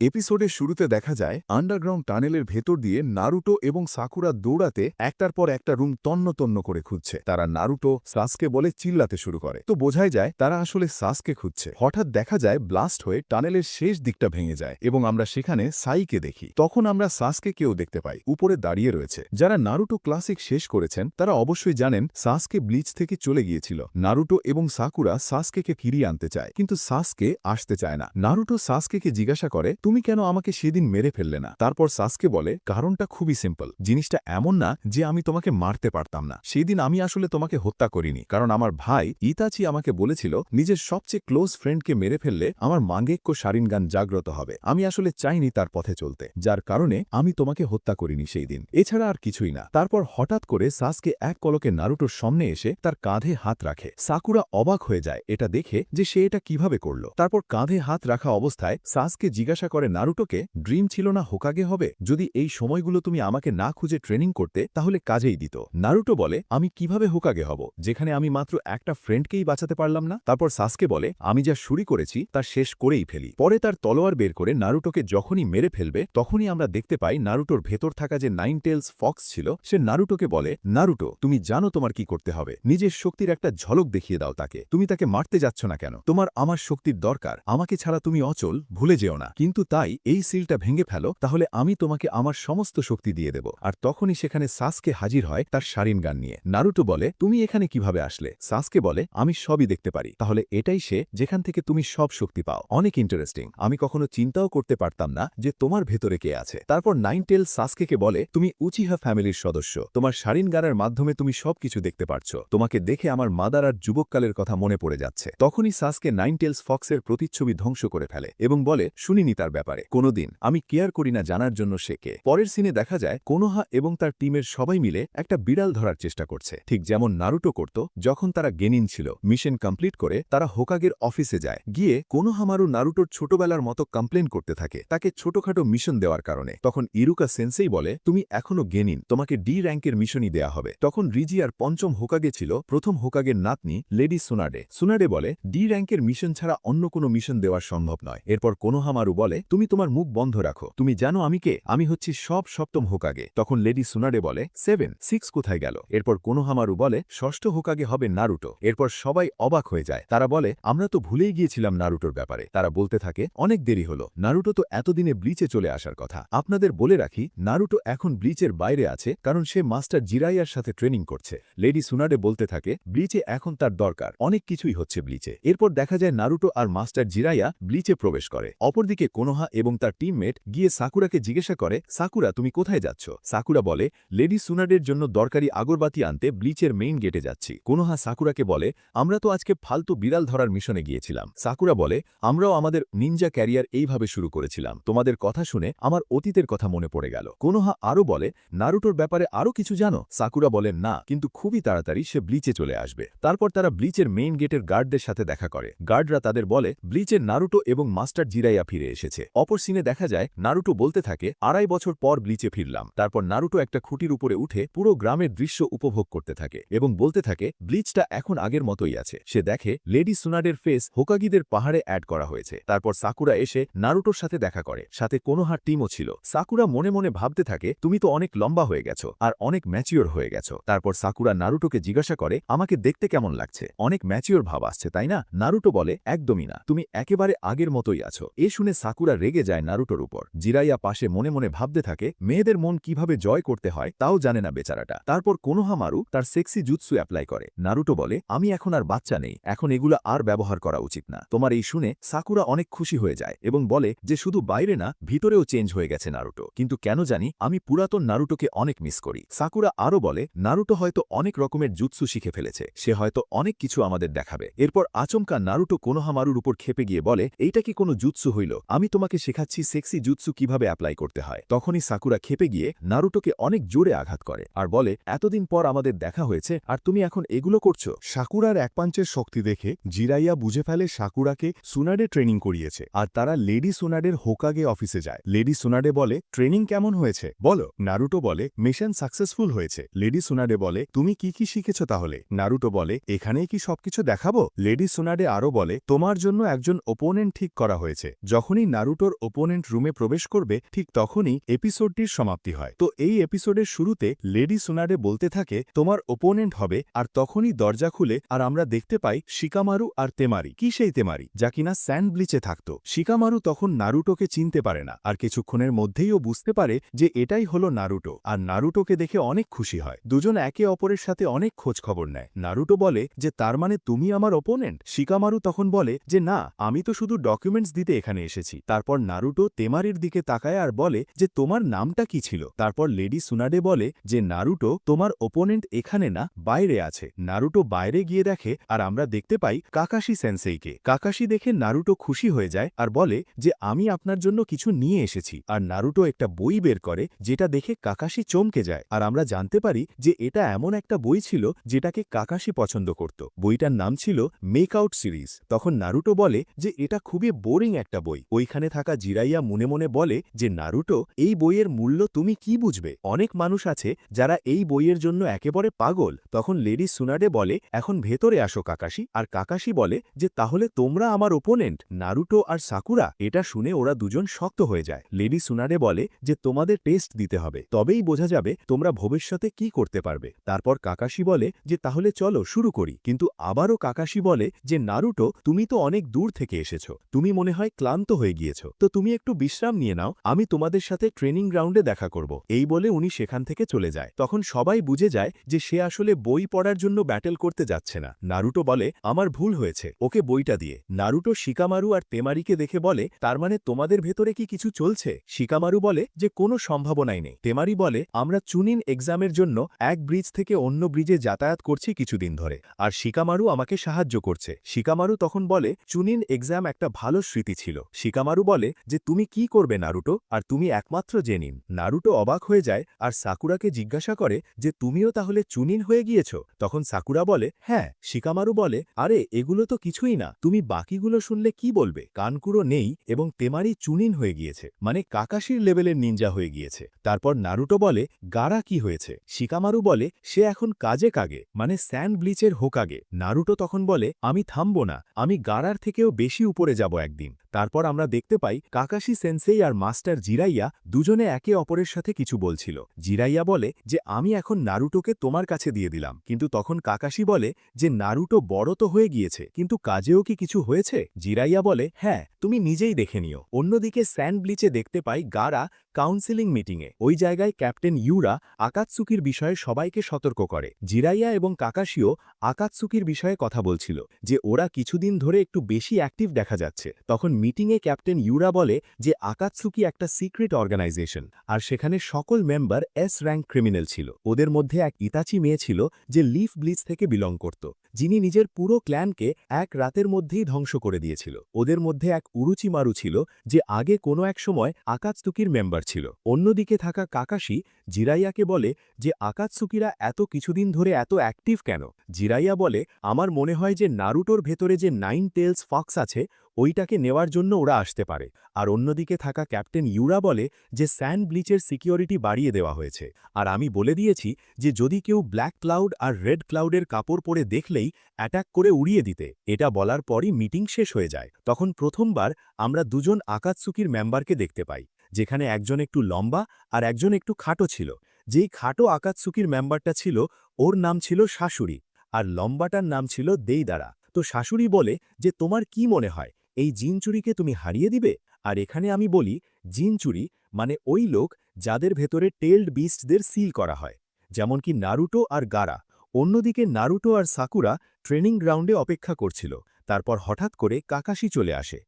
এপিসোডের শুরুতে দেখা যায় আন্ডারগ্রাউন্ড টানেলের ভেতর দিয়ে নারুটো এবং সাকুরা দৌড়াতে একটার পর একটা রুম তন্ন তন্ন করে খুঁজছে। তারা নারুটো সাসকে বলে চিল্লাতে শুরু করে, তো বোঝাই যায় তারা আসলে সাসকে খুঁজছে। হঠাৎ দেখা যায় ব্লাস্ট হয়ে টানেলের শেষ দিকটা ভেঙে যায় এবং আমরা সেখানে সাইকে দেখি। তখন আমরা সাসকে কেউ দেখতে পাই, উপরে দাঁড়িয়ে রয়েছে। যারা নারুটো ক্লাসিক শেষ করেছেন তারা অবশ্যই জানেন সাসকে ব্লিচ থেকে চলে গিয়েছিল। নারুটো এবং সাকুরা সাসকেকে ফিরিয়ে আনতে চায়, কিন্তু সাসকে আসতে চায় না। নারুটো সাসকেকে জিজ্ঞাসা করে, তুমি কেন আমাকে সেদিন মেরে ফেললে না? তারপর সাসকে বলে, কারণটা খুবই সিম্পল। জিনিসটা এমন না যে আমি তোমাকে মারতে পারতাম না। সেদিন আমি আসলে তোমাকে হত্যা করিনি, কারণ আমার ভাই ইতাচি আমাকে বলেছিল নিজের সবচেয়ে ক্লোজ ফ্রেন্ডকে মেরে ফেললে আমার মাঙ্গেক্য শারিনগান জাগ্রত হবে। আমি আসলে চাইনি তার পথে চলতে, যার কারণে আমি তোমাকে হত্যা করিনি সেই দিন। এছাড়া আর কিছুই না। তারপর হঠাৎ করে সাসকে এক পলকে নারুটোর সামনে এসে তার কাঁধে হাত রাখে। সাকুরা অবাক হয়ে যায় এটা দেখে যে সে এটা কিভাবে করল। তারপর কাঁধে হাত রাখা অবস্থায় সাসকে জিজ্ঞাসা করে নারুটোকে, ড্রিম ছিল না হোকাগে হবে? যদি এই সময়গুলো তুমি আমাকে না খুঁজে ট্রেনিং করতে তাহলে কাজেই দিত। নারুটো বলে, আমি কিভাবে হোকাগে হব যেখানে আমি মাত্র একটা ফ্রেন্ডকেই বাঁচাতে পারলাম না? তারপর সাসকে বলে, আমি যা শুরু করেছি তা শেষ করেই ফেলি। পরে তার তলোয়ার বের করে নারুটোকে যখনই মেরে ফেলবে তখনই আমরা দেখতে পাই নারুটোর ভেতর থাকা যে নাইন টেলস ফক্স ছিল সে নারুটোকে বলে, নারুটো তুমি জানো তোমার কি করতে হবে। নিজের শক্তির একটা ঝলক দেখিয়ে দাও তাকে। তুমি তাকে মারতে যাচ্ছ না কেন? তোমার আমার শক্তির দরকার, আমাকে ছাড়া তুমি অচল, ভুলে যেও না। কিন্তু তাই এই সিলটা ভেঙে ফেলো, তাহলে আমি তোমাকে আমার সমস্ত শক্তি দিয়ে দেব। আর তখনই সেখানে সাসকে হাজির হয় তার শারিনগান নিয়ে। নারুটো বলে, তুমি এখানে কিভাবে আসলে? সাসকে বলে, আমি সবই দেখতে পারি। তাহলে এটাই সে যেখান থেকে তুমি সব শক্তি পাও। অনেক ইন্টারেস্টিং। আমি কখনো চিন্তাও করতে পারতাম না যে তোমার ভেতরে কে আছে। তারপর নাইন টেল সাসকেকে বলে, তুমি উচিহা ফ্যামিলির সদস্য। তোমার শারিনগানের মাধ্যমে তুমি সবকিছু দেখতে পারছো। তোমাকে দেখে আমার মাদার আর যুবককালের কথা মনে পড়ে যাচ্ছে। তখনই সাসকে নাইন টেলস ফক্সের প্রতিচ্ছবি ধ্বংস করে ফেলে এবং বলে, শুনিনি তার ব্যাপারে কোনোদিন, আমি কেয়ার করি না জানার জন্য সে কে। পরের সিনে দেখা যায় কোনোহা এবং তার টিমের সবাই মিলে একটা বিড়াল ধরার চেষ্টা করছে, ঠিক যেমন নারুটো করত যখন তারা গেনিন ছিল। মিশন কমপ্লিট করে তারা হোকাগের অফিসে যায়। গিয়ে কোনোহামারু নারুটোর ছোটবেলার মতো কমপ্লেন করতে থাকে তাকে ছোটখাটো মিশন দেওয়ার কারণে। তখন ইরুকা সেন্সেই বলে, তুমি এখনো গেনিন, তোমাকে ডি র্যাঙ্কের মিশনই দেয়া হবে। তখন রিজি আর পঞ্চম হোকাগে ছিল প্রথম হোকাগের নাতনি লেডি সুনাডে। সুনাডে বলে, ডি র্যাঙ্কের মিশন ছাড়া অন্য কোনো মিশন দেওয়া সম্ভব নয়। এরপর কোনোহামারু বলে, তুমি তোমার মুখ বন্ধ রাখো, তুমি জানো আমি কে? আমি হচ্ছি সপ্তম হোকাগে। তখন লেডি সুনাডে বলে, 7 কোথায় গেল? এরপর কোনোহামারু বলে, ষষ্ঠ হোকাগে হবে নারুটো। এরপর সবাই অবাক হয়ে যায়। তারা বলে, আমরা তো ভুলেই গিয়েছিলাম নারুটোর ব্যাপারে। তারা বলতে থাকে, অনেক দেরি হলো, নারুটো তো এতদিনে ব্লিচে চলে আসার কথা। আপনাদের বলে রাখি, নারুটো এখন ব্লিচের বাইরে আছে, কারণ সে মাস্টার জিরাইয়ার সাথে ট্রেনিং করছে। লেডি সুনাডে বলতে থাকে, ব্লিচে এখন তার দরকার, অনেক কিছুই হচ্ছে ব্লিচে। এরপর দেখা যায় নারুটো আর মাস্টার জিরাইয়া ব্লিচে প্রবেশ করে। অপরদিকে কোনোহা এবং তার টিমমেট গিয়ে সাকুরাকে জিজ্ঞাসা করে, সাকুরা তুমি কোথায় যাচ্ছ? সাকুরা বলে, লেডি সুনাডের জন্য দরকারি আগরবাতি আনতে ব্লিচের মেইন গেটে যাচ্ছি। কোনোহা সাকুরাকে বলে, আমরা তো আজকে ফালতু বিড়াল ধরার মিশনে গিয়েছিলাম। সাকুরা বলে, আমরাও আমাদের নিনজা ক্যারিয়ার এইভাবে শুরু করেছিলাম। তোমাদের কথা শুনে আমার অতীতের কথা মনে পড়ে গেল। কোনোহা আরও বলে, নারুটোর ব্যাপারে আরও কিছু জানো? সাকুরা বলে, না, কিন্তু খুবই তাড়াতাড়ি সে ব্লিচে চলে আসবে। তারপর তারা ব্লিচের মেইন গেটের গার্ডদের সাথে দেখা করে। গার্ডরা তাদের বলে, ব্লিচের নারুটো এবং মাস্টার জিরাইয়া ফিরে এসেছে। অপর সিনে দেখা যায় নারুটো বলতে থাকে, 2.5 বছর পর ব্লিচে ফিরলাম। তারপর নারুটো একটা খুঁটির উপরে উঠে পুরো গ্রামের দৃশ্য উপভোগ করতে থাকে এবং বলতে থাকে, ব্লিচটা এখন আগের মতোই আছে। সে দেখে লেডি সুনাডের ফেস হোকাগিদের পাহাড়ে অ্যাড করা হয়েছে। তারপর সাকুরা এসে নারুটোর সাথে দেখা করে, সাথে কোনোহার টিমও ছিল। সাকুরা মনে মনে ভাবতে থাকে, তুমি তো অনেক লম্বা হয়ে গেছো আর অনেক ম্যাচিওর হয়ে গেছো। তারপর সাকুরা নারুটোকে জিজ্ঞাসা করে, আমাকে দেখতে কেমন লাগছে? অনেক ম্যাচিওর ভাব আসছে তাই না? নারুটো বলে, একদমই না, তুমি একেবারে আগের মতোই আছো। এ শুনে সাকুরা রেগে যায় নারুটোর উপর। জিরাইয়া পাশে মনে মনে ভাবতে থাকে, মেয়েদের মন কিভাবে জয় করতে হয় তাও জানে না বেচারাটা। তারপর কোনোহামারু তার সেক্সি জুৎসু অ্যাপ্লাই করে। নারুটো বলে, আমি এখন আর বাচ্চা নেই, এখন এগুলো আর ব্যবহার করা উচিত না। তোমার এই শুনে সাকুরা অনেক খুশি হয়ে যায় এবং বলে যে শুধু বাইরে না, ভিতরেও চেঞ্জ হয়ে গেছে নারুটো, কিন্তু কেন জানি আমি পুরাতন নারুটোকে অনেক মিস করি। সাকুরা আরও বলে, নারুটো হয়তো অনেক রকমের জুৎসু শিখে ফেলেছে, সে হয়তো অনেক কিছু আমাদের দেখাবে। এরপর আচমকা নারুটো কোনোহামারুর উপর খেপে গিয়ে বলে, এইটা কি কোনো জুৎসু হইল? আমি তোমাকে শেখাচ্ছি সেক্সি জুৎসু কিভাবে অ্যাপ্লাই করতে হয়। তখনই সাকুরা খেপে গিয়ে নারুটোকে অনেক জোরে আঘাত করে আর বলে, এতদিন পর আমাদের দেখা হয়েছে আর তুমি এখন এগুলো করছো? সাকুরার এক পাঞ্চের শক্তি দেখে জিরাইয়া বুঝে ফেলে সাকুরাকে সুনাডে ট্রেনিং করিয়েছে আর তারা লেডি সুনাডের হোকাগে অফিসে যায়। লেডি সুনাডে বলে, ট্রেনিং কেমন হয়েছে বলো? নারুটো বলে, মিশন সাকসেসফুল হয়েছে। লেডি সুনাডে বলে, তুমি কি কি শিখেছ তাহলে? নারুটো বলে, এখানেই কি সবকিছু দেখাবো? লেডি সুনাডে আরও বলে, তোমার জন্য একজন ওপোনেন্ট ঠিক করা হয়েছে। যখনই নারুটো নারুটোর ওপোনেন্ট রুমে প্রবেশ করবে ঠিক তখনই এপিসোডটির সমাপ্তি হয়। তো এই এপিসোডের শুরুতে লেডি সুনাডে বলতে থাকে তোমার ওপোনেন্ট হবে, আর তখনই দরজা খুলে আর আমরা দেখতে পাই শিকামারু আর তেমারি। কি সেই তেমারি যা কিনা স্যান্ড ব্লিচে থাকত। শিকামারু তখন নারুটোকে চিনতে পারে না, আর কিছুক্ষণের মধ্যেই ও বুঝতে পারে যে এটাই হলো নারুটো, আর নারুটোকে দেখে অনেক খুশি হয়। দুজন একে অপরের সাথে অনেক খোঁজ খবর নেয়। নারুটো বলে যে তার মানে তুমি আমার ওপোনেন্ট। শিকামারু তখন বলে যে না, আমি তো শুধু ডকুমেন্টস দিতে এখানে এসেছি। তারপর নারুটো তেমারির দিকে তাকায় আর বলে যে তোমার নামটা কি ছিল। তারপর লেডি সুনাডে বলে যে নারুটো, তোমার ওপোনেন্ট এখানে না, বাইরে আছে। নারুটো বাইরে গিয়ে দেখে আর আমরা দেখতে পাই কাকাশি সেন্সেইকে। কাকাশি দেখে নারুটো খুশি হয়ে যায় আর বলে যে আমি আপনার জন্য কিছু নিয়ে এসেছি। আর নারুটো একটা বই বের করে যেটা দেখে কাকাশি চমকে যায়, আর আমরা জানতে পারি যে এটা এমন একটা বই ছিল যেটাকে কাকাশি পছন্দ করত। বইটার নাম ছিল মেক আউট সিরিজ। তখন নারুটো বলে যে এটা খুবই বোরিং একটা বই। ওইখানে থাকা জিরাইয়া মনে মনে বলে যে নারুটো, এই বইয়ের মূল্য তুমি কি বুঝবে? অনেক মানুষ আছে যারা এই বইয়ের জন্য একেবারে পাগল। তখন লেডি সুনাডে বলে এখন ভেতরে আসো কাকাশি। আর কাকাশি বলে যে তাহলে তোমরা আমার ওপোনেন্ট নারুটো আর সাকুরা। এটা শুনে ওরা দুজন শক্ত হয়ে যায়। লেডি সুনাডে বলে যে তোমাদের টেস্ট দিতে হবে, তবেই বোঝা যাবে তোমরা ভবিষ্যতে কি করতে পারবে। তারপর কাকাশি বলে যে তাহলে চলো শুরু করি। কিন্তু আবারও কাকাশি বলে যে নারুটো, তুমি তো অনেক দূর থেকে এসেছো, তুমি মনে হয় ক্লান্ত হয়ে গিয়েছো, তো তুমি একটু বিশ্রাম নিয়ে নাও, আমি তোমাদের সাথে ট্রেনিং গ্রাউন্ডে দেখা করব। এই বলে উনি সেখান থেকে চলে যায়। তখন সবাই বুঝে যায় যে সে আসলে বই পড়ার জন্য ব্যাটেল করতে যাচ্ছে না। নারুটো বলে আমার ভুল হয়েছে, ওকে বইটা দিয়ে। নারুটো শিকামারু আর তেমারিকে দেখে বলে তার মানে তোমাদের ভেতরে কি কিছু চলছে? শিকামারু বলে যে কোনো সম্ভাবনাই নেই। তেমারি বলে আমরা চুনিন এক্সামের জন্য এক ব্রিজ থেকে অন্য ব্রিজে যাতায়াত করছি কিছুদিন ধরে, আর শিকামারু আমাকে সাহায্য করছে। শিকামারু তখন বলে চুনিন এক্সাম একটা ভালো স্মৃতি ছিল। শিকামারু বলে যে তুমি কি করবে নারুটো, আর তুমি একমাত্র জেনিন। নারুটো অবাক হয়ে যায় আর সাকুরাকে জিজ্ঞাসা করে যে তুমিও তাহলে চুনিন হয়ে গিয়েছ? তখন সাকুরা বলে হ্যাঁ। শিকামারু বলে আরে এগুলো তো কিছুই না, তুমি বাকিগুলো শুনলে কি বলবে? কানকুরো নেই এবং তেমারি চুনিন হয়ে গিয়েছে, মানে কাকাশির লেভেলের নিনজা হয়ে গিয়েছে। তারপর নারুটো বলে গারা কি হয়েছে? শিকামারু বলে সে এখন কাজে কাগে, মানে স্যান্ড ব্লিচের হোকাগে। নারুটো তখন বলে আমি থামবো না, আমি গারার থেকেও বেশি উপরে যাব একদিন। তারপর আমরা দেখতে পাই কাকাশি সেন্সেই আর মাস্টার জিরাইয়া দুজনে একে অপরের সাথে কিছু বলছিল। জিরাইয়া বলে যে আমি এখন নারুটোকে তোমার কাছে দিয়ে দিলাম, কিন্তু তখন কাকাশি বলে যে নারুটো বড় তো হয়ে গিয়েছে, কিন্তু কাজেও কি কিছু হয়েছে? জিরাইয়া বলে হ্যাঁ, তুমি নিজেই দেখে নিও। অন্যদিকে স্যান্ড ব্লিচে দেখতে পাই গারা কাউন্সিলিং মিটিংয়ে। ওই জায়গায় ক্যাপ্টেন ইউরা আকাতসুকির বিষয়ে সবাইকে সতর্ক করে। জিরাইয়া এবং কাকাশিও আকাতসুকির বিষয়ে কথা বলছিল যে ওরা কিছুদিন ধরে একটু বেশি অ্যাক্টিভ দেখা যাচ্ছে। তখন মিটিংয়ে ক্যাপ্টেন ইউরা বলে যে আকাতসুকি একটা সিক্রেট অর্গানাইজেশন, আর সেখানে সকল মেম্বার এস র্যাঙ্ক ক্রিমিনাল ছিল। ওদের মধ্যে এক ইতাচি মেয়ে ছিল যে লিফ ব্লিচ থেকে বিলং করত, যিনি নিজের পুরো ক্ল্যানকে এক রাতের মধ্যেই ধ্বংস করে দিয়েছিল। ওদের মধ্যে এক উরুচিমারু ছিল যে আগে কোনো এক সময় আকাতসুকির মেম্বার ছিল। অন্যদিকে থাকা কাকাশি জিরাইয়াকে বলে যে আকাতসুকিরা এত কিছুদিন ধরে এত অ্যাক্টিভ কেন? জিরাইয়া বলে আমার মনে হয় যে নারুটোর ভেতরে যে 9 টেলস ফক্স আছে ওইটাকে নেওয়ার জন্য ওরা আসতে পারে। আর অন্যদিকে থাকা ক্যাপ্টেন ইউরা বলে যে স্যান্ড ব্লিচের সিকিউরিটি বাড়িয়ে দেওয়া হয়েছে, আর আমি বলে দিয়েছি যে যদি কেউ ব্ল্যাক ক্লাউড আর রেড ক্লাউডের কাপড় পরে দেখলেই অ্যাটাক করে উড়িয়ে দিতে। এটা বলার পরই মিটিং শেষ হয়ে যায়। তখন প্রথমবার আমরা দুজন আকাতসুকির মেম্বারকে দেখতে পাই, যেখানে একজন একটু লম্বা আর একজন একটু খাটো ছিল। যেই খাটো আকাতসুকির মেম্বারটা ছিল ওর নাম ছিল শাশুড়ি, আর লম্বাটার নাম ছিল দেইদারা। তো শাশুড়ি বলে যে তোমার কি মনে হয় এই জিনচুরিকে তুমি হারিয়ে দিবে? আর এখানে আমি বলি জিনচুরি মানে ওই লোক যাদের ভেতরে টেলড বিস্টদের সিল করা হয়, যেমন কি নারুটো আর গারা। অন্যদিকে নারুটো আর সাকুরা ট্রেনিং গ্রাউন্ডে অপেক্ষা করছিল। তারপর হঠাৎ করে কাকাশি চলে আসে।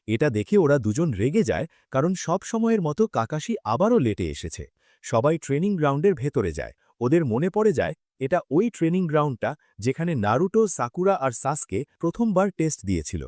এটা দেখে ওরা দুজন রেগে যায়, কারণ সব সময়ের মতো কাকাশি আবারও লেটে এসেছে। সবাই ট্রেনিং গ্রাউন্ডের ভেতরে যায়। ওদের মনে পড়ে যায় এটা ওই ট্রেনিং গ্রাউন্ডটা যেখানে নারুটো, সাকুরা আর সাসকে প্রথমবার টেস্ট দিয়েছিল।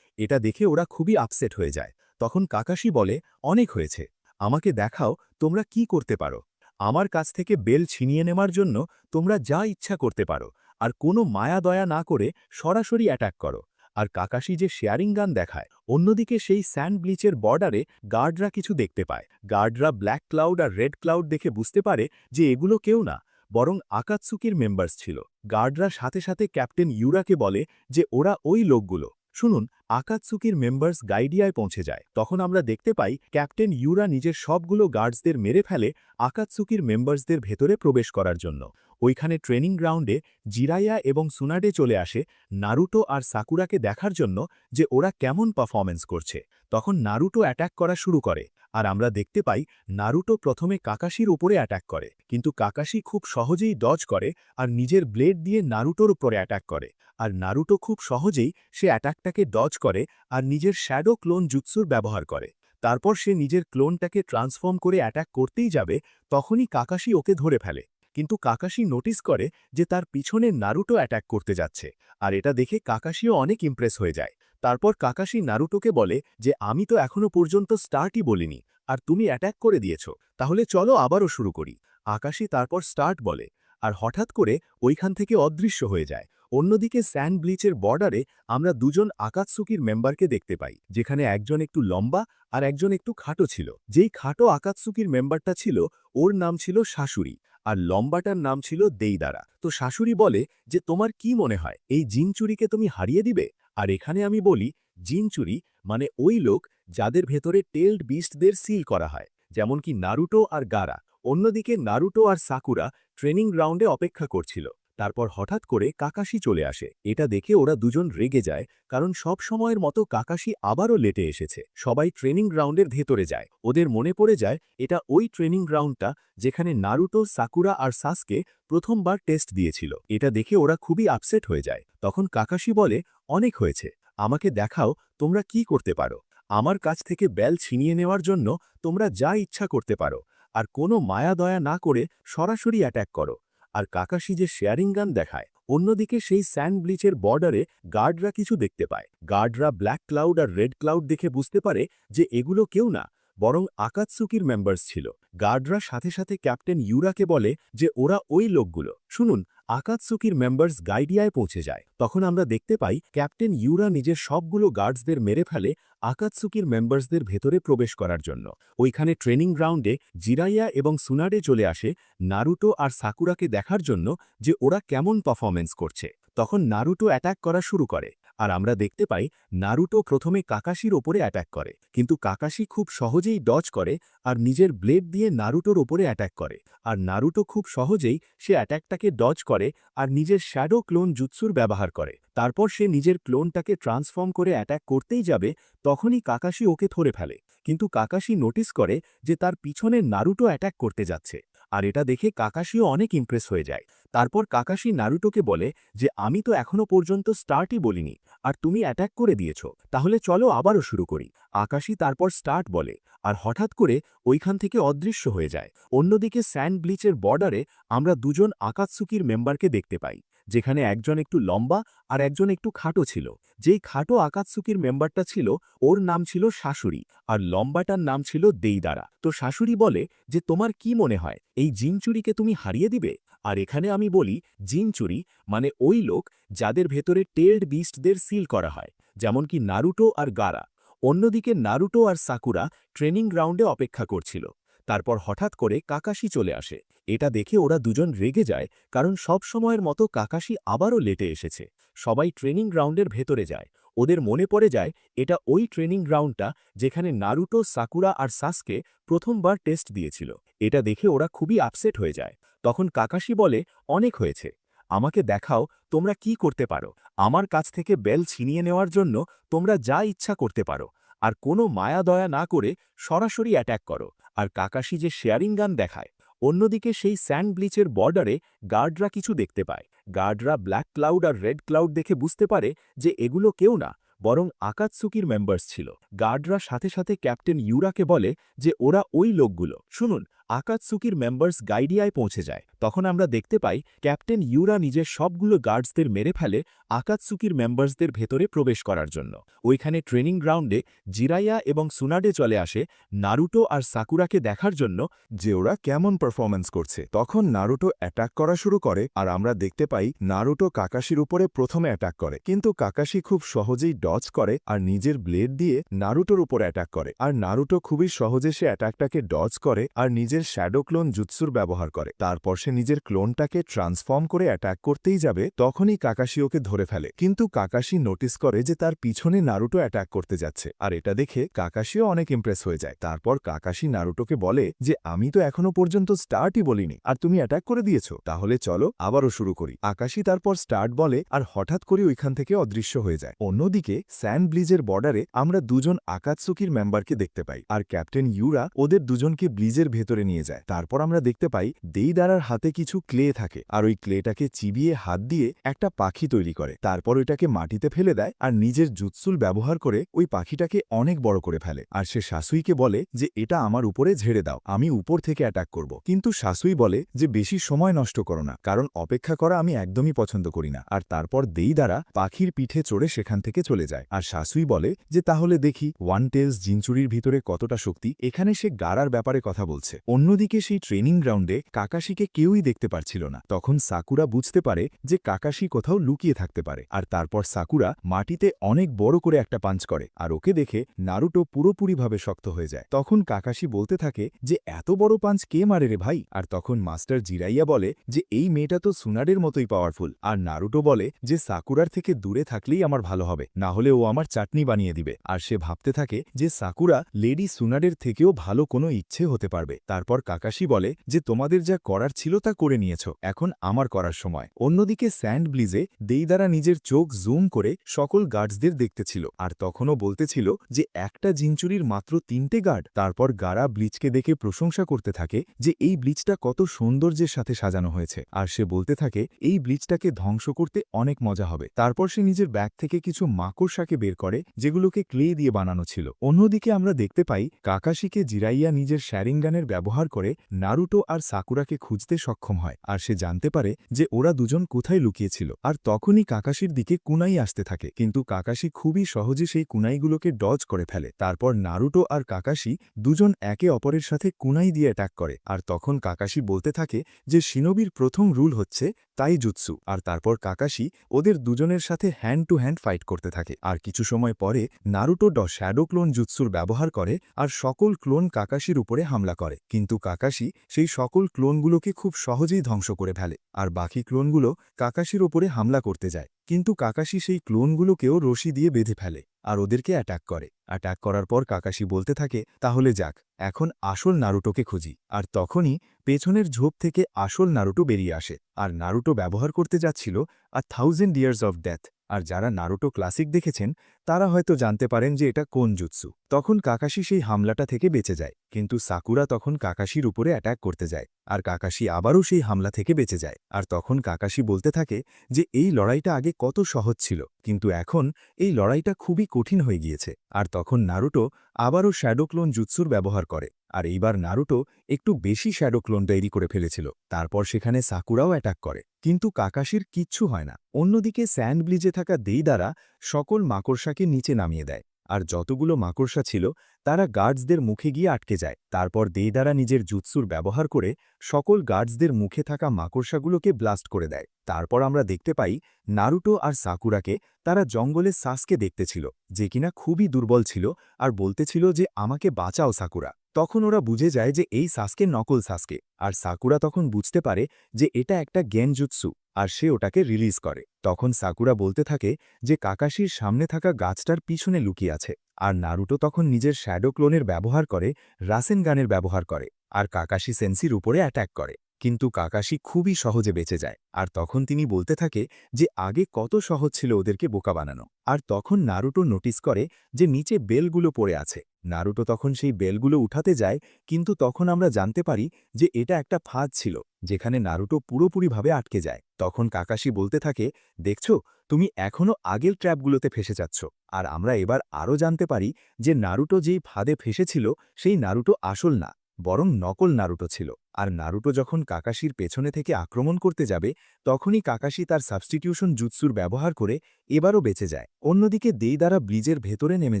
এটা দেখে ওরা খুবই আপসেট হয়ে যায়। তখন কাকাশি বলে অনেক হয়েছে, আমাকে দেখাও তোমরা কি করতে পারো। আমার কাছ থেকে বেল ছিনিয়ে নেওয়ার জন্য তোমরা যা ইচ্ছা করতে পারো, আর কোনো মায়া দয়া না করে সরাসরি অ্যাটাক করো। আর কাকাশি যে শেয়ারিং গান দেখায়। অন্যদিকে সেই স্যান্ড ব্লিচের বর্ডারে গার্ডরা কিছু দেখতে পায়। গার্ডরা ব্ল্যাক ক্লাউড আর রেড ক্লাউড দেখে বুঝতে পারে যে এগুলো কেউ না, বরং আকাতসুকির মেম্বার্স ছিল। গার্ডরা সাথে সাথে ক্যাপ্টেন ইউরাকে বলে যে ওরা ওই লোকগুলো। শুনুন, আকাতসুকির মেম্বার্স গাইডিয়ায় পৌঁছে যায়। তখন আমরা দেখতে পাই ক্যাপ্টেন ইউরা নিজের সবগুলো গার্ডসদের মেরে ফেলে আকাতসুকির মেম্বার্সদের ভেতরে প্রবেশ করার জন্য। ওইখানে ট্রেনিং গ্রাউন্ডে জিরাইয়া এবং সুনাডে চলে আসে নারুটো আর সাকুরাকে দেখার জন্য যে ওরা কেমন পারফরম্যান্স করছে। তখন নারুটো অ্যাটাক করা শুরু করে, আর আমরা দেখতে পাই নারুটো প্রথমে কাকাশির উপরে অ্যাটাক করে, কিন্তু কাকাশি খুব সহজেই ডজ করে আর নিজের ব্লেড দিয়ে নারুটোর উপরে অ্যাটাক করে। আর নারুটো খুব সহজেই সে অ্যাটাকটাকে ডজ করে আর নিজের শ্যাডো ক্লোন জুৎসুর ব্যবহার করে। তারপর সে নিজের ক্লোনটাকে ট্রান্সফর্ম করে অ্যাটাক করতেই যাবে, তখনই কাকাশি ওকে ধরে ফেলে। কিন্তু কাকাশি নোটিস করে যে তার পিছনে নারুটো অ্যাটাক করতে যাচ্ছে, আর এটা দেখে কাকাশিও অনেক ইমপ্রেস হয়ে যায়। তারপর কাকাশি নারুটোকে বলে যে আমি তো এখনো পর্যন্ত স্টার্টই বলিনি, আর তুমি অ্যাটাক করে দিয়েছ, তাহলে চলো আবারও শুরু করি। আকাশি তারপর স্টার্ট বলে, আর হঠাৎ করে ওইখান থেকে অদৃশ্য হয়ে যায়। অন্যদিকে স্যান্ড ব্লিচের বর্ডারে আমরা দুজন আকাতসুকির মেম্বারকে দেখতে পাই, যেখানে একজন একটু লম্বা আর একজন একটু খাটো ছিল। যেই খাটো আকাতসুকির মেম্বারটা ছিল ওর নাম ছিল শাশুড়ি, আর লম্বাটার নাম ছিল দেইদারা। তো শাশুড়ি বলে যে তোমার কি মনে হয় এই জিনচুরিকে তুমি হারিয়ে দিবে? আর এখানে আমি বলি, জিনচুরি মানে ওই লোক যাদের ভেতরে টেলড বিস্টদের সিল করা হয়, যেমন কি নারুটো আর গারা। অন্যদিকে নারুটো আর সাকুরা ট্রেনিং গ্রাউন্ডে অপেক্ষা করছিল। তারপর হঠাৎ করে কাকাশি চলে আসে। এটা দেখে ওরা দুজন রেগে যায়, কারণ সব সময়ের মতো কাকাশি আবারও লেটে এসেছে। সবাই ট্রেনিং গ্রাউন্ডের ভেতরে যায়। ওদের মনে পড়ে যায় এটা ওই ট্রেনিং গ্রাউন্ডটা যেখানে নারুটো, সাকুরা আর সাসকে প্রথমবার টেস্ট দিয়েছিল। এটা দেখে ওরা খুবই আপসেট হয়ে যায়। তখন কাকাশি বলে, অনেক হয়েছে, আমাকে দেখাও তোমরা কি করতে পারো। আমার কাছ থেকে বেল ছিনিয়ে নেওয়ার জন্য তোমরা যা ইচ্ছা করতে পারো, আর কোনো মায়া দয়া না করে সরাসরি অ্যাট্যাক করো। আর কাকাশি যে শেয়ারিং গান দেখায়, অন্যদিকে সেই স্যান্ড ব্লিচের বর্ডারে গার্ডরা কিছু দেখতে পায়। গার্ডরা ব্ল্যাক ক্লাউড আর রেড ক্লাউড দেখে বুঝতে পারে যে এগুলো কেউ না, বরং আকাতসুকির মেম্বার্স ছিল। গার্ডরা সাথে সাথে ক্যাপ্টেন ইউরাকে বলে যে ওরা ওই লোকগুলো। শুনুন, আকাতসুকির মেম্বার্স গাইডিয়ায় পৌঁছে যায়। তখন আমরা দেখতে পাই ক্যাপ্টেন ইউরা নিজের সবগুলো গার্ডসদের মেরে ফেলে আকাতসুকির মেম্বার্সদের ভেতরে প্রবেশ করার জন্য। ওইখানে ট্রেনিং গ্রাউন্ডে জিরাইয়া এবং সুনাডে চলে আসে নারুটো আর সাকুরাকে দেখার জন্য যে ওরা কেমন পারফরম্যান্স করছে। তখন নারুটো অ্যাটাক করা শুরু করে, আর আমরা দেখতে পাই নারুটো প্রথমে কাকাশির ওপরে অ্যাটাক করে, কিন্তু কাকাশি খুব সহজেই ডজ করে আর নিজের ব্লেড দিয়ে নারুটোর ওপরে অ্যাটাক করে। আর নারুটো খুব সহজেই সে অ্যাটাকটাকে ডজ করে আর নিজের শ্যাডো ক্লোন জুৎসুর ব্যবহার করে। তারপর সে নিজের ক্লোনটাকে ট্রান্সফর্ম করে অ্যাটাক করতেই যাবে, তখনই কাকাশি ওকে ধরে ফেলে। কিন্তু কাকাশি নোটিস করে যে তার পিছনে নারুটো অ্যাটাক করতে যাচ্ছে, আর এটা দেখে কাকাশিও অনেক ইমপ্রেস হয়ে যায়। তারপর কাকাশি নারুটোকে বলে যে আমি তো এখনো পর্যন্ত স্টার্টই বলিনি, আর তুমি অ্যাটাক করে দিয়েছ, তাহলে চলো আবারও শুরু করি। আকাশি তারপর স্টার্ট বলে, আর হঠাৎ করে ওইখান থেকে অদৃশ্য হয়ে যায়। অন্যদিকে স্যান্ড ব্লিচের বর্ডারে আমরা দুজন আকাতসুকির মেম্বারকে দেখতে পাই, যেখানে একজন একটু লম্বা আর একজন একটু খাটো ছিল। যেই খাটো আকাতসুকির মেম্বারটা ছিল ওর নাম ছিল শাশুড়ি, আর লম্বাটার নাম ছিল দেইদারা। তো শাশুড়ি বলে যে তোমার কি মনে হয় এই জিনচুরিকে তুমি হারিয়ে দিবে? আর এখানে আমি বলি, জিনচুরি মানে ওই লোক যাদের ভেতরে টেলড বিস্টদের সিল করা হয়, যেমন কি নারুটো আর গারা। অন্যদিকে নারুটো আর সাকুরা ট্রেনিং গ্রাউন্ডে অপেক্ষা করছিল। তারপর হঠাৎ করে কাকাশি চলে আসে। এটা দেখে ওরা দুজন রেগে যায়, কারণ সব সময়ের মতো কাকাশি আবারও লেটে এসেছে। সবাই ট্রেনিং গ্রাউন্ডের ভেতরে যায়। ওদের মনে পড়ে যায় এটা ওই ট্রেনিং গ্রাউন্ডটা যেখানে নারুটো, সাকুরা আর সাসকে প্রথমবার টেস্ট দিয়েছিল। এটা দেখে ওরা খুবই আপসেট হয়ে যায়। তখন কাকাশি বলে, অনেক হয়েছে, আমাকে দেখাও তোমরা কি করতে পারো। আমার কাছ থেকে বেল ছিনিয়ে নেওয়ার জন্য তোমরা যা ইচ্ছা করতে পারো, আর কোনো মায়া দয়া না করে সরাসরি অ্যাট্যাক করো। আর কাকাশি যে শেয়ারিং গান দেখায়, অন্যদিকে সেই স্যান্ড ব্লিচের বর্ডারে গার্ডরা কিছু দেখতে পায়। গার্ডরা ব্ল্যাক ক্লাউড আর রেড ক্লাউড দেখে বুঝতে পারে যে এগুলো কেউ না, বরং আকাতসুকির মেম্বার্স ছিল। গার্ডরা সাথে সাথে ক্যাপ্টেন ইউরাকে বলে যে ওরা ওই লোকগুলো। শুনুন, আকাতসুকির মেম্বার্স গাইডিয়ায় পৌঁছে যায়। তখন আমরা দেখতে পাই ক্যাপ্টেন ইউরা নিজের সবগুলো গার্ডসদের মেরে ফেলে আকাতসুকির মেম্বার্সদের ভেতরে প্রবেশ করার জন্য। ওইখানে ট্রেনিং গ্রাউন্ডে জিরাইয়া এবং সুনাডে চলে আসে নারুটো আর সাকুরাকে দেখার জন্য যে ওরা কেমন পারফরম্যান্স করছে। তখন নারুটো অ্যাটাক করা শুরু করে, আর আমরা দেখতে পাই নারুটো কাকাশির উপরে প্রথমে অ্যাটাক করে, কিন্তু কাকাশি খুব সহজেই ডজ করে আর নিজের ব্লেড দিয়ে নারুটোর উপর অ্যাটাক করে। আর নারুটো খুবই সহজে সে অ্যাটাকটাকে ডজ করে আর নিজের নিজের শ্যাডো ক্লোন জুৎসুর ব্যবহার করে। তারপর সে নিজের ক্লোনটাকে ট্রান্সফর্ম করে অ্যাটাক করতেই যাবে, তখনই কাকাশি ওকে ধরে ফেলে। কিন্তু কাকাশি নোটিস করে যে তার পিছনে নারুটো অ্যাটাক করতে যাচ্ছে, আর এটা দেখে কাকাশিও অনেক ইমপ্রেস হয়ে যায়। তারপর কাকাশি নারুটোকে বলে যে আমি তো এখনো পর্যন্ত স্টার্টই বলিনি, আর তুমি অ্যাটাক করে দিয়েছো, তাহলে চলো আবারও শুরু করি। আকাশি তারপর স্টার্ট বলে, আর হঠাৎ করে ওইখান থেকে অদৃশ্য হয়ে যায়। অন্যদিকে স্যান্ড ব্লিজের বর্ডারে আমরা দুজন আকাতসুকির মেম্বারকে দেখতে পাই, আর ক্যাপ্টেন ইউরা ওদের দুজনকে ব্লিজের ভেতরে নিয়ে যায়। তারপর আমরা দেখতে পাই দেইদারার হাতে কিছু ক্লে থাকে, আর ওই ক্লেটাকে চিবিয়ে হাত দিয়ে একটা পাখি তৈরি করে। তারপর ওইটাকে মাটিতে ফেলে দেয়, আর নিজের জুৎসুল ব্যবহার করে ওই পাখিটাকে অনেক বড় করে ফেলে। আর সে শাসুইকে বলে যে এটা আমার উপরে ঝেড়ে দাও, আমি উপর থেকে অ্যাটাক করব। কিন্তু শাসুই বলে যে বেশি সময় নষ্ট করো না, কারণ অপেক্ষা করা আমি একদমই পছন্দ করি না। আর তারপর দেইদারা পাখির পিঠে চড়ে সেখান থেকে চলে যায়। আর শাসুই বলে যে তাহলে দেখি ওয়ান টেলস জিনচুরির ভিতরে কতটা শক্তি। এখানে সে গারার ব্যাপারে কথা বলছে। অন্যদিকে সেই ট্রেনিং গ্রাউন্ডে কাকাশিকে কেউই দেখতে পারছিল না। তখন সাকুরা বুঝতে পারে যে কাকাশি কোথাও লুকিয়ে থাকতে পারে, আর তারপর সাকুরা মাটিতে অনেক বড় করে একটা পাঞ্চ করে, আর ওকে দেখে নারুটো পুরোপুরিভাবে শক্ত হয়ে যায়। তখন কাকাশি বলতে থাকে যে এত বড় পাঞ্চ কে মারে রে ভাই? আর তখন মাস্টার জিরাইয়া বলে যে এই মেয়েটা তো সুনাডের মতোই পাওয়ারফুল। আর নারুটো বলে যে সাকুরার থেকে দূরে থাকলেই আমার ভালো হবে, না হলে ও আমার চাটনি বানিয়ে দিবে। আর সে ভাবতে থাকে যে সাকুরা লেডি সুনাডের থেকেও ভালো কোনো ইচ্ছে হতে পারবে। তারপর কাকাশি বলে যে তোমাদের যা করার ছিল তা করে নিয়েছ, এখন আমার করার সময়। অন্যদিকে স্যান্ড ব্লিজে দেইদারা নিজের চোখ জুম করে সকল গার্ডসদের দেখতেছিল, আর তখনও বলতেছিল যে একটা জিনচুরির মাত্র 3টে গার্ড। তারপর গারা ব্লিচকে দেখে প্রশংসা করতে থাকে যে এই ব্লিচটা কত সৌন্দর্যের সাথে সাজানো হয়েছে, আর সে বলতে থাকে এই ব্লিচটাকে ধ্বংস করতে অনেক মজা হবে। তারপর সে নিজের ব্যাগ থেকে কিছু মাকড়সাকে বের করে, যেগুলোকে ক্লে দিয়ে বানানো ছিল। অন্যদিকে আমরা দেখতে পাই কাকাশিকে জিরাইয়া নিজের শ্যারিঙ্গানের ব্যবহার করে নারুটো আর সাকুরাকে খুঁজতে সক্ষম হয়, আর সে জানতে পারে যে ওরা দুজন কোথায় লুকিয়েছিল। আর তখনই কাকাশির দিকে কুনাই আসতে থাকে, কিন্তু কাকাশি খুবই সহজে সেই কুনাইগুলোকে ডজ করে ফেলে। তারপর নারুটো আর কাকাশি দুজন একে অপরের সাথে কুনাই দিয়ে অ্যাটাক করে, আর তখন কাকাশি বলতে থাকে যে শিনোবির প্রথম রুল হচ্ছে তাইজুৎসু। আর তারপর কাকাশি ওদের দুজনের সাথে হ্যান্ড টু হ্যান্ড ফাইট করতে থাকে। আর কিছু সময় পরে নারুটো শ্যাডো ক্লোন জুৎসুর ব্যবহার করে, আর সকল ক্লোন কাকাশির উপরে হামলা করে। কিন্তু কাকাশি সেই সকল ক্লোনগুলোকে খুব সহজেই ধ্বংস করে ফেলে, আর বাকি ক্লোনগুলো কাকাশির ওপরে হামলা করতে যায়। কিন্তু কাকাশি সেই ক্লোনগুলোকেও রশি দিয়ে বেঁধে ফেলে, আর ওদেরকে অ্যাটাক করে। অ্যাটাক করার পর কাকাশি বলতে থাকে তাহলে যাক, এখন আসল নারুটোকে খুঁজি। আর তখনই পেছনের ঝোপ থেকে আসল নারুটো বেরিয়ে আসে, আর নারুটো ব্যবহার করতে যাচ্ছিল 1000 ইয়ার্স অফ ডেথ। আর যারা নারুটো ক্লাসিক দেখেছেন তারা হয়তো জানতে পারেন যে এটা কোন জুৎসু। তখন কাকাশি সেই হামলাটা থেকে বেঁচে যায়, কিন্তু সাকুরা তখন কাকাশির উপরে অ্যাটাক করতে যায়, আর কাকাশি আবারও সেই হামলা থেকে বেঁচে যায়। আর তখন কাকাশি বলতে থাকে যে এই লড়াইটা আগে কত সহজ ছিল, কিন্তু এখন এই লড়াইটা খুবই কঠিন হয়ে গিয়েছে। আর তখন নারুটো আবারও শ্যাডো ক্লোন জুৎসুর ব্যবহার করে, আর এইবার নারুটো একটু বেশি শ্যাডো ক্লোন তৈরি করে ফেলেছিল। তারপর সেখানে সাকুরাও অ্যাটাক করে, কিন্তু কাকাশির কিচ্ছু হয় না। অন্যদিকে স্যান্ড ব্লিজে থাকা দেইদারা সকল মাকড়সাকে নিচে নামিয়ে দেয়, আর যতগুলো মাকড়সা ছিল তারা গার্ডসদের মুখে গিয়ে আটকে যায়। তারপর দেইদারা নিজের জুৎসুর ব্যবহার করে সকল গার্ডসদের মুখে থাকা মাকড়সাগুলোকে ব্লাস্ট করে দেয়। তারপর আমরা দেখতে পাই নারুটো আর সাকুরাকে তারা জঙ্গলে সাসকে দেখতেছিল, যে কিনা খুবই দুর্বল ছিল, আর বলতেছিল যে আমাকে বাঁচাও সাকুরা। তখন ওরা বুঝে যায় যে এই সাসকে নকল সাসকে, আর সাকুরা তখন বুঝতে পারে যে এটা একটা গেনজুৎসু, আর সে ওটাকে রিলিজ করে। তখন সাকুরা বলতে থাকে যে কাকাশির সামনে থাকা গাছটার পিছনে লুকিয়ে আছে, আর নারুটো তখন নিজের শ্যাডো ক্লোনের ব্যবহার করে রাসেনগানের ব্যবহার করে, আর কাকাশি সেন্সির উপরে অ্যাট্যাক করে। কিন্তু কাকাশি খুবই সহজে বেঁচে যায়, আর তখন তিনি বলতে থাকে যে আগে কত সহজ ছিল ওদেরকে বোকা বানানো। আর তখন নারুটো নোটিস করে যে নিচে বেলগুলো পড়ে আছে। নারুটো তখন সেই বেলগুলো উঠাতে যায়, কিন্তু তখন আমরা জানতে পারি যে এটা একটা ফাঁদ ছিল, যেখানে নারুটো পুরোপুরিভাবে আটকে যায়। তখন কাকাশি বলতে থাকে দেখছো, তুমি এখনও আগের ট্র্যাপগুলোতে ফেসে যাচ্ছ। আর আমরা এবার আরও জানতে পারি যে নারুটো যেই ফাঁদে ফেসেছিল সেই নারুটো আসল না, বরং নকল নারুটো ছিল। আর নারুটো যখন কাকাশির পেছনে থেকে আক্রমণ করতে যাবে, তখনই কাকাশি তার সাবস্টিটিউশন জুৎসুর ব্যবহার করে এবারও বেঁচে যায়। অন্যদিকে দেইদারা ব্লিজের ভেতরে নেমে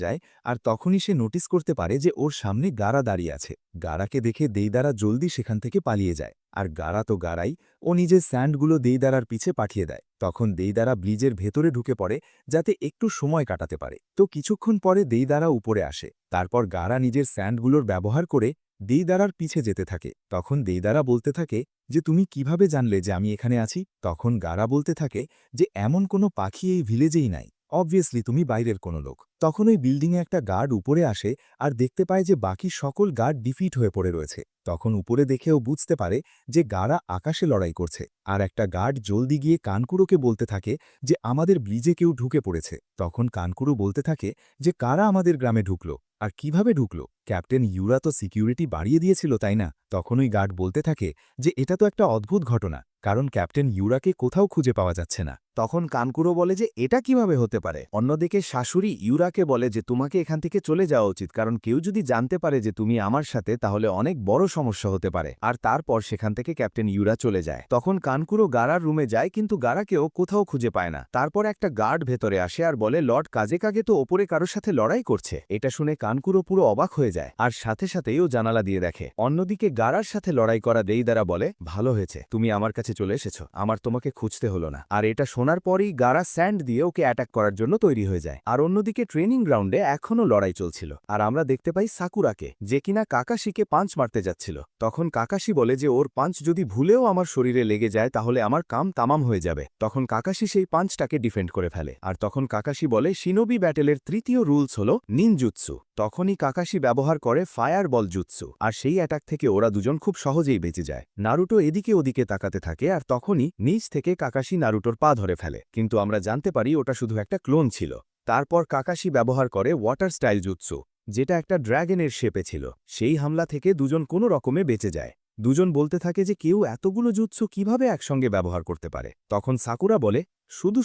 যায়, আর তখনই সে নোটিস করতে পারে যে ওর সামনে গারা দাঁড়িয়ে আছে। গারাকে দেখে দেইদারা জলদি সেখান থেকে পালিয়ে যায়, আর গারা তো গারাই, ও নিজের স্যান্ডগুলো দেইদারার পিছে পাঠিয়ে দেয়। তখন দেইদারা ব্লিজের ভেতরে ঢুকে পড়ে যাতে একটু সময় কাটাতে পারে। তো কিছুক্ষণ পরে দেইদারা উপরে আসে। তারপর গারা নিজের স্যান্ডগুলোর ব্যবহার করে দেইদারার পিছে যেতে থাকে। তখন দেইদারা বলতে থাকে যে তুমি কিভাবে জানলে যে আমি এখানে আছি? তখন গারা বলতে থাকে যে এমন কোনো পাখি এই ভিলেজেই নাই। অবভিয়াসলি তুমি বাইরের কোনো লোক। তখন ওই বিল্ডিংয়ে একটা গার্ড উপরে আসে আর দেখতে পায় যে বাকি সকল গার্ড ডিফিট হয়ে পড়ে রয়েছে। তখন উপরে দেখেও বুঝতে পারে যে গারা আকাশে লড়াই করছে। আর একটা গার্ড জলদি গিয়ে কানকুড়োকে বলতে থাকে যে আমাদের ব্রিজে কেউ ঢুকে পড়েছে। তখন কানকুড়ো বলতে থাকে যে কারা আমাদের গ্রামে ঢুকলো আর কিভাবে ঢুকলো? ক্যাপ্টেন ইউরা তো সিকিউরিটি বাড়িয়ে দিয়েছিল, তাই না? তখন ওই গার্ড বলতে থাকে যে এটা তো একটা অদ্ভুত ঘটনা, কারণ ক্যাপ্টেন ইউরাকে কোথাও খুঁজে পাওয়া যাচ্ছে না। তখন কানকুড়ো বলে যে এটা কিভাবে হতে পারে। অন্যদিকে শাশুড়ি ইউরাকে বলে যে তোমাকে এখান থেকে চলে যাওয়া উচিত, কারণ কেউ যদি জানতে পারে যে তুমি আমার সাথে, তাহলে অনেক বড় সমস্যা হতে পারে। আর তারপর সেখান থেকে ক্যাপ্টেন ইউরা চলে যায়। তখন কানকুড়ো গারার রুমে যায়, কিন্তু গারাকেও কোথাও খুঁজে পায় না। তারপর একটা গার্ড ভেতরে আসে আর বলে লর্ড কাজে কাগে তো ওপরে কারোর সাথে লড়াই করছে। এটা শুনে কানকুড়ো পুরো অবাক হয়ে যায় আর সাথে সাথেই ও জানালা দিয়ে দেখে। অন্যদিকে গারার সাথে লড়াই করা দেইদারা বলে ভালো হয়েছে তুমি আমার কাছে চলে এসেছো, আমার তোমাকে খুঁজতে হলো না। আর এটা শোনার পরই গারা স্যান্ড দিয়ে ওকে অ্যাটাক করার জন্য তৈরি হয়ে যায়। আর অন্যদিকে ট্রেনিং গ্রাউন্ডে এখনও লড়াই চলছিল আর আমরা দেখতে পাই সাকুরাকে, যে কিনা কাকাশিকে পাঞ্চ মারতে যাচ্ছিল। তখন কাকাশি বলে যে ওর পাঞ্চ যদি ভুলেও আমার শরীরে লেগে যায় তাহলে আমার কাম তামাম হয়ে যাবে। তখন কাকাশি সেই পাঞ্চটাকে ডিফেন্ড করে ফেলে। আর তখন কাকাশি বলে শিনোবি ব্যাটেলের তৃতীয় রুলস হলো নিনজুৎসু। তখনই কাকাশি ব্যবহার করে ফায়ার বল জুৎসু, আর সেই অ্যাটাক থেকে ওরা দুজন খুব সহজেই বেঁচে যায়। নারুটো এদিকে ওদিকে তাকাতে থাকে আর তখনই নিচ থেকে কাকাশি নারুটোর পা ধরে ফেলে, কিন্তু আমরা জানতে পারি ওটা শুধু একটা ক্লোন ছিল। তারপর কাকাশি ব্যবহার করে ওয়াটার স্টাইল জুৎসু, যেটা একটা ড্র্যাগনের শেপে ছিল। সেই হামলা থেকে দুজন কোনো রকমে বেঁচে যায়। দুজন বলতে থাকে যে কেউ এতগুলো জুৎসু কিভাবে একসঙ্গে ব্যবহার করতে পারে। তখন সাকুরা বলে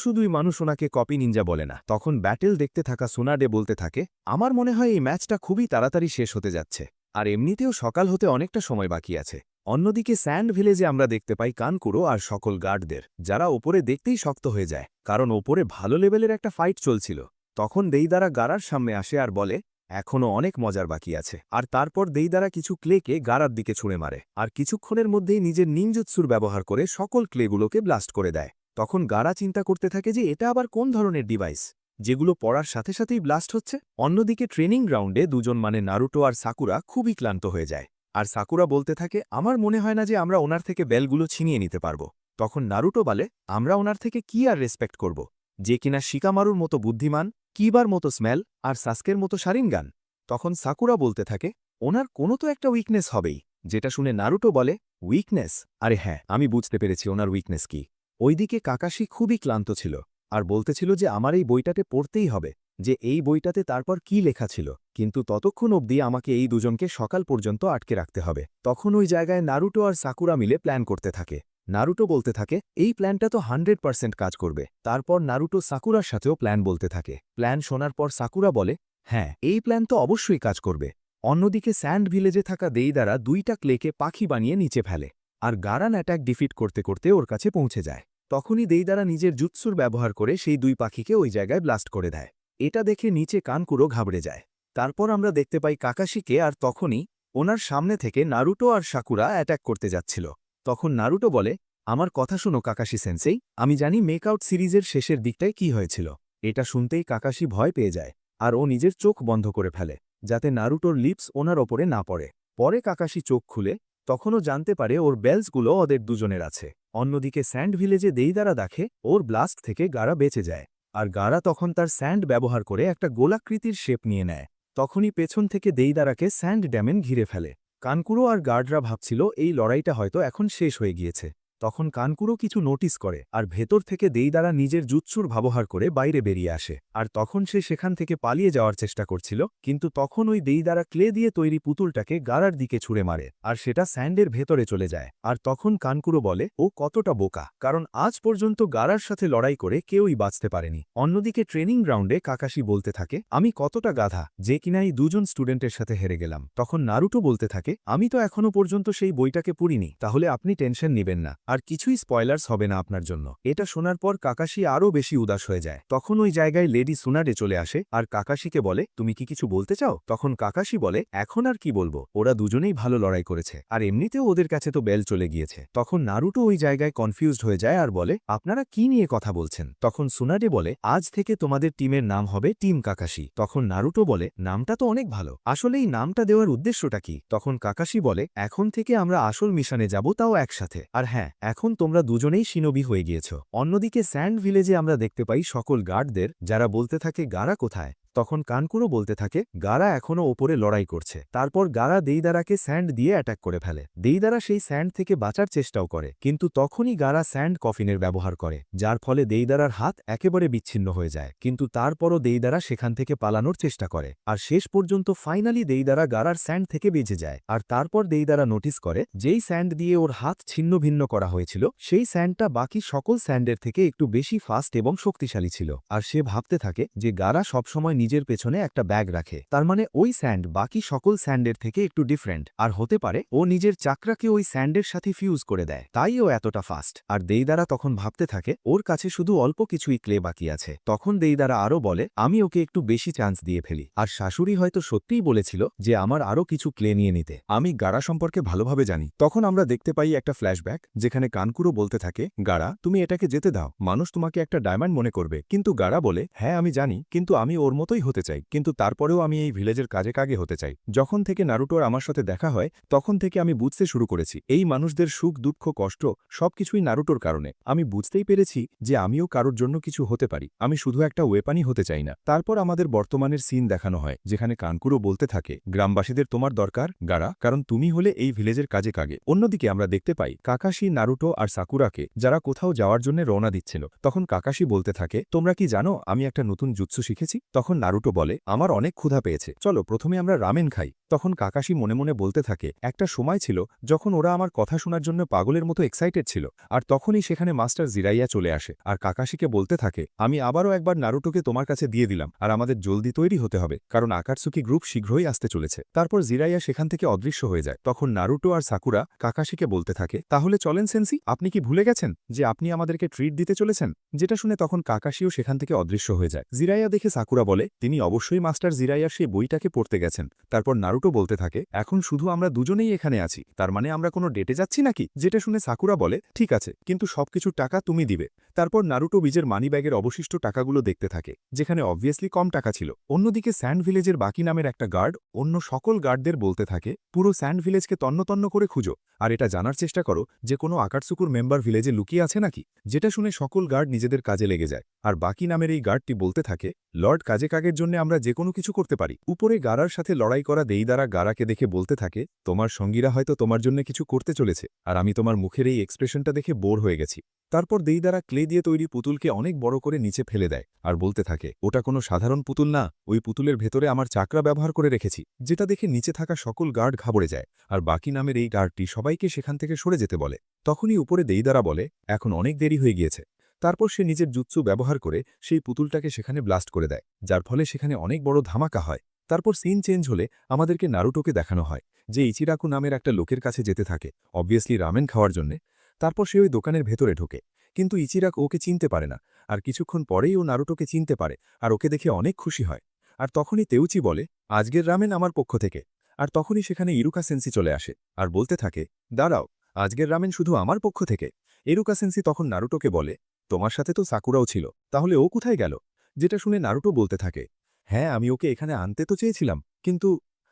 শুধুই মানুষ ওনাকে কপি নিনজা বলে না। তখন ব্যাটেল দেখতে থাকা সুনাডে বলতে থাকে আমার মনে হয় এই ম্যাচটা খুবই তাড়াতাড়ি শেষ হতে যাচ্ছে, আর এমনিতেও সকাল হতে অনেকটা সময় বাকি আছে। অন্যদিকে স্যান্ড ভিলেজে আমরা দেখতে পাই কানকুড়ো আর সকল গার্ডদের, যারা ওপরে দেখতেই শক্ত হয়ে যায়, কারণ ওপরে ভালো লেভেলের একটা ফাইট চলছিল। তখন দেইদারা গারার সামনে আসে আর বলে এখনও অনেক মজার বাকি আছে। আর তারপর দেইদারা কিছু ক্লেকে গারার দিকে ছুঁড়ে মারে আর কিছুক্ষণের মধ্যেই নিজের নিনজুৎসুর ব্যবহার করে সকল ক্লেগুলোকে ব্লাস্ট করে দেয়। তখন গারা চিন্তা করতে থাকে যে এটা আবার কোন ধরনের ডিভাইস, যেগুলো পড়ার সাথে সাথেই ব্লাস্ট হচ্ছে। অন্যদিকে ট্রেনিং গ্রাউন্ডে দুজন মানে নারুটো আর সাকুরা খুবই ক্লান্ত হয়ে যায়। আর সাকুরা বলতে থাকে আমার মনে হয় না যে আমরা ওনার থেকে বেলগুলো ছিনিয়ে নিতে পারবো। তখন নারুটো বলে আমরা ওনার থেকে কি আর রেসপেক্ট করব, যে কিনা শিকামারুর মতো বুদ্ধিমান, কিবার মতো স্মেল আর সাস্কের মতো শারিনগান। তখন সাকুরা বলতে থাকে ওনার কোনো তো একটা উইকনেস হবেই। যেটা শুনে নারুটো বলে উইকনেস? আরে হ্যাঁ, আমি বুঝতে পেরেছি ওনার উইকনেস কি। ওইদিকে কাকাশি খুবই ক্লান্ত ছিল আর বলতেছিল যে আমার এই বইটাতে পড়তেই হবে, যে এই বইটাতে তারপর কি লেখা ছিল, কিন্তু ততক্ষণ অবধি আমাকে এই দুজনকে সকাল পর্যন্ত আটকে রাখতে হবে। তখন ওই জায়গায় নারুটো আর সাকুরা মিলে প্ল্যান করতে থাকে। নারুটো বলতে থাকে এই প্ল্যানটা তো 100% কাজ করবে। তারপর নারুটো সাকুরার সাথেও প্ল্যান বলতে থাকে। প্ল্যান শোনার পর সাকুরা বলে হ্যাঁ, এই প্ল্যান তো অবশ্যই কাজ করবে। অন্যদিকে স্যান্ড ভিলেজে থাকা দেইদারা দুইটা ক্লেকে পাখি বানিয়ে নিচে ফেলে আর গারান অ্যাটাক ডিফিট করতে করতে ওর কাছে পৌঁছে যায়। তখনই দেইদারা নিজের জুৎসুর ব্যবহার করে সেই দুই পাখিকে ওই জায়গায় ব্লাস্ট করে দেয়। এটা দেখে নিচে কানকুড়ো ঘাবড়ে যায়। তারপর আমরা দেখতে পাই কাকাশিকে, আর তখনই ওনার সামনে থেকে নারুটো আর সাকুরা অ্যাটাক করতে যাচ্ছিল। তখন নারুটো বলে আমার কথা শোনো কাকাশি সেন্সেই, আমি জানি মেকআউট সিরিজের শেষের দিকটায় কি হয়েছিল। এটা শুনতেই কাকাশি ভয় পেয়ে যায় আর ও নিজের চোখ বন্ধ করে ফেলে, যাতে নারুটোর লিপস ওনার ওপরে না পড়ে। পরে কাকাশি চোখ খুলে তখনও জানতে পারে ওর বেলসগুলো ওদের দুজনের আছে। অন্যদিকে স্যান্ড ভিলেজে দেইদারা দেখে ওর ব্লাস্ট থেকে গারা বেঁচে যায়, আর গারা তখন তার স্যান্ড ব্যবহার করে একটা গোলাকৃতির শেপ নিয়ে নেয়। তখনই পেছন থেকে দেইদারাকে স্যান্ড ড্যামেন ঘিরে ফেলে। কানকুড়ো আর গার্ডরা ভাবছিল এই লড়াইটা হয়তো এখন শেষ হয়ে গিয়েছে। তখন কানকুড়ো কিছু নোটিস করে আর ভেতর থেকে দেইদারা নিজের জুৎসুর ব্যবহার করে বাইরে বেরিয়ে আসে। আর তখন সে সেখান থেকে পালিয়ে যাওয়ার চেষ্টা করছিল, কিন্তু তখন ওই দেইদারা ক্লে দিয়ে তৈরি পুতুলটাকে গারার দিকে ছুঁড়ে মারে আর সেটা স্যান্ডের ভেতরে চলে যায়। আর তখন কানকুড়ো বলে ও কতটা বোকা, কারণ আজ পর্যন্ত গারার সাথে লড়াই করে কেউই বাঁচতে পারেনি। অন্যদিকে ট্রেনিং গ্রাউন্ডে কাকাশি বলতে থাকে আমি কতটা গাধা, যে কিনা এই দুজন স্টুডেন্টের সাথে হেরে গেলাম। তখন নারুটো বলতে থাকে আমি তো এখনো পর্যন্ত সেই বইটাকে পড়িনি, তাহলে আপনি টেনশন নিবেন না, আর কিছুই স্পয়লার্স হবে না আপনার জন্য। এটা শোনার পর কাকাশি আরও বেশি উদাস হয়ে যায়। তখন ওই জায়গায় লেডি সুনাডে চলে আসে আর কাকাশিকে বলে, তুমি কি কিছু বলতে চাও? তখন কাকাশি বলে, এখন আর কি বলবো, ওরা দুজনেই ভালো লড়াই করেছে, আর এমনিতেও ওদের কাছে তো বেল চলে গিয়েছে। তখন নারুটো ওই জায়গায় কনফিউজড হয়ে যায় আর বলে, আপনারা কি নিয়ে কথা বলছেন? তখন সুনাডে বলে, আজ থেকে তোমাদের টিমের নাম হবে টিম কাকাশি। তখন নারুটো বলে, নামটা তো অনেক ভালো, আসলে এই নামটা দেওয়ার উদ্দেশ্যটা কি? তখন কাকাশি বলে, এখন থেকে আমরা আসল মিশনে যাব, তাও একসাথে। আর হ্যাঁ, এখন তোমরা দুজনেই শিনোবি হয়ে গিয়েছ। অন্যদিকে স্যান্ড ভিলেজে আমরা দেখতে পাই সকল গার্ডদের, যারা বলতে থাকে গারা কোথায়। তখন কানকুরো বলতে থাকে গারা এখনও ওপরে লড়াই করছে। তারপর গারা দেইদারাকে স্যান্ড দিয়ে অ্যাটাক করে ফেলে। দেইদারা সেই স্যান্ড থেকে বাঁচার চেষ্টাও করে, কিন্তু তখনই গারা স্যান্ড কফিনের ব্যবহার করে, যার ফলে দেইদারার হাত একেবারে বিচ্ছিন্ন হয়ে যায়। কিন্তু তারপরও দেইদারা সেখান থেকে পালানোর চেষ্টা করে, আর শেষ পর্যন্ত ফাইনালি দেইদারা গারার স্যান্ড থেকে বেঁচে যায়। আর তারপর দেইদারা নোটিস করে যেই স্যান্ড দিয়ে ওর হাত ছিন্ন ভিন্ন করা হয়েছিল, সেই স্যান্ডটা বাকি সকল স্যান্ডের থেকে একটু বেশি ফাস্ট এবং শক্তিশালী ছিল। আর সে ভাবতে থাকে যে গারা সবসময় নিজের পেছনে একটা ব্যাগ রাখে, তার মানে ওই স্যান্ড বাকি সকল স্যান্ডের থেকে একটু ডিফারেন্ট, আর হতে পারে ও নিজের চাকরাকে ওই স্যান্ডের সাথে ফিউজ করে দেয়, তাই ও এতটা ফাস্ট। আর দেইদারা তখন ভাবতে থাকে ওর কাছে শুধু অল্প কিছুই ক্লে বাকি আছে। তখন দেইদারা আরও বলে, আমি ওকে একটু বেশি চান্স দিয়ে ফেলি। আর শাশুড়ি হয়তো সত্যিই বলেছিল যে আমার আরও কিছু ক্লে নিয়ে নিতে। আমি গারা সম্পর্কে ভালোভাবে জানি। তখন আমরা দেখতে পাই একটা ফ্ল্যাশব্যাক, যেখানে কানকুরো বলতে থাকে, গারা তুমি এটাকে যেতে দাও, মানুষ তোমাকে একটা ডায়মন্ড মনে করবে। কিন্তু গারা বলে, হ্যাঁ আমি জানি, কিন্তু আমি ওর মতোই হতে চাই, কিন্তু তারপরেও আমি এই ভিলেজের কাজে কাগে হতে চাই। যখন থেকে নারুটোর আমার সাথে দেখা হয়, তখন থেকে আমি বুঝতে শুরু করেছি এই মানুষদের সুখ দুঃখ কষ্ট সবকিছুই নারুটোর কারণে। আমি বুঝতেই পেরেছি যে আমিও কারোর জন্য কিছু হতে পারি, আমি শুধু একটা ওয়েপানই হতে চাই না। তারপর আমাদের বর্তমানের সিন দেখানো হয়, যেখানে কানকুরো বলতে থাকে, গ্রামবাসীদের তোমার দরকার গারা, কারণ তুমি হলে এই ভিলেজের কাজে কাগে। অন্যদিকে আমরা দেখতে পাই কাকাশি, নারুটো আর সাকুরাকে, যারা কোথাও যাওয়ার জন্য রওনা দিচ্ছিল। তখন কাকাশি বলতে থাকে, তোমরা কি জানো আমি একটা নতুন জুৎসু শিখেছি? তখন নারুটো বলে, আমার অনেক ক্ষুধা পেয়েছে, চলো প্রথমে আমরা রামেন খাই। তখন কাকাশি মনে মনে বলতে থাকে, একটা সময় ছিল যখন ওরা আমার কথা শোনার জন্য পাগলের মতো এক্সাইটেড ছিল। আর তখনই সেখানে মাস্টার জিরাইয়া চলে আসে আর কাকাশিকে বলতে থাকে, আমি আবারও একবার নারুটোকে তোমার কাছে দিয়ে দিলাম, আর আমাদের জলদি তৈরি হতে হবে, কারণ আকাতসুকি গ্রুপ শীঘ্রই আসতে চলেছে। তারপর জিরাইয়া সেখান থেকে অদৃশ্য হয়ে যায়। তখন নারুটো আর সাকুরা কাকাশিকে বলতে থাকে, তাহলে চলেন সেন্সি, আপনি কি ভুলে গেছেন যে আপনি আমাদেরকে ট্রিট দিতে চলেছেন? যেটা শুনে তখন কাকাশিও সেখান থেকে অদৃশ্য হয়ে যায়। জিরাইয়া দেখে সাকুরা বলে, তিনি অবশ্যই মাস্টার জিরাইয়ার সেই বইটাকে পড়তে গেছেন। তারপর নারুটো বলতে থাকে, এখন শুধু আমরা দুজনেই এখানে আছি, তার মানে আমরা কোনো ডেটে যাচ্ছি নাকি? যেটা শুনে সাকুরা বলে, ঠিক আছে, কিন্তু সবকিছু টাকা তুমি দিবে। তারপর নারুটো নিজের মানিব্যাগের অবশিষ্ট টাকাগুলো দেখতে থাকে, যেখানে অবভিয়াসলি কম টাকা ছিল। অন্যদিকে স্যান্ড ভিলেজের বাকি নামের একটা গার্ড অন্য সকল গার্ডদের বলতে থাকে, পুরো স্যান্ড ভিলেজকে তন্ন করে খুঁজো, আর এটা জানার চেষ্টা করো যে কোনো আকাতসুকুর মেম্বার ভিলেজে লুকিয়ে আছে নাকি। যেটা শুনে সকল গার্ড নিজেদের কাজে লেগে যায়। আর বাকি নামের এই গার্ডটি বলতে থাকে, লর্ড কাজে কাগের জন্য আমরা যে কোনো কিছু করতে পারি। উপরে গারার সাথে লড়াই করা দেইদারা গারাকে দেখে বলতে থাকে, তোমার সঙ্গীরা হয়তো তোমার জন্য কিছু করতে চলেছে, আর আমি তোমার মুখের এই এক্সপ্রেশনটা দেখে বোর হয়ে গেছি। তারপর দেইদারা ক্লে দিয়ে তৈরি পুতুলকে অনেক বড় করে নিচে ফেলে দেয় আর বলতে থাকে, ওটা কোনো সাধারণ পুতুল না, ওই পুতুলের ভেতরে আমার চাকরা ব্যবহার করে রেখেছি। যেটা দেখে নিচে থাকা সকল গার্ড ঘাবড়ে যায়, আর বাকি নামের এই গার্ডটি সবাইকে সেখান থেকে সরে যেতে বলে। তখনই উপরে দেইদারা বলে, এখন অনেক দেরি হয়ে গিয়েছে। তারপর সে নিজের জুৎসু ব্যবহার করে সেই পুতুলটাকে সেখানে ব্লাস্ট করে দেয়, যার ফলে সেখানে অনেক বড় ধামাকা হয়। তারপর সিন চেঞ্জ হলে আমাদেরকে নারুটোকে দেখানো হয় যে ইচিরাকু নামের একটা লোকের কাছে যেতে থাকে, অবভিয়াসলি রামেন খাওয়ার জন্যে। তারপর সে ওই দোকানের ভেতরে ঢোকে, কিন্তু ইচিরাক ওকে চিনতে পারে না। আর কিছুক্ষণ পরেই ও নারুটোকে চিনতে পারে আর ওকে দেখে অনেক খুশি হয়। আর তখনই তেউচি বলে, আজকের রামেন আমার পক্ষ থেকে। আর তখনই সেখানে ইরুকা সেন্সি চলে আসে আর বলতে থাকে, দাঁড়াও, আজকের রামেন শুধু আমার পক্ষ থেকে? ইরুকা সেন্সি তখন নারুটোকে বলে, তোমার সাথে তো সাকুরাও ছিল, তাহলে ও কোথায় গেল? যেটা শুনে নারুটো বলতে থাকে, হ্যাঁ আমি ওকে এখানে আনতে তো চেয়েছিলাম, কিন্তু।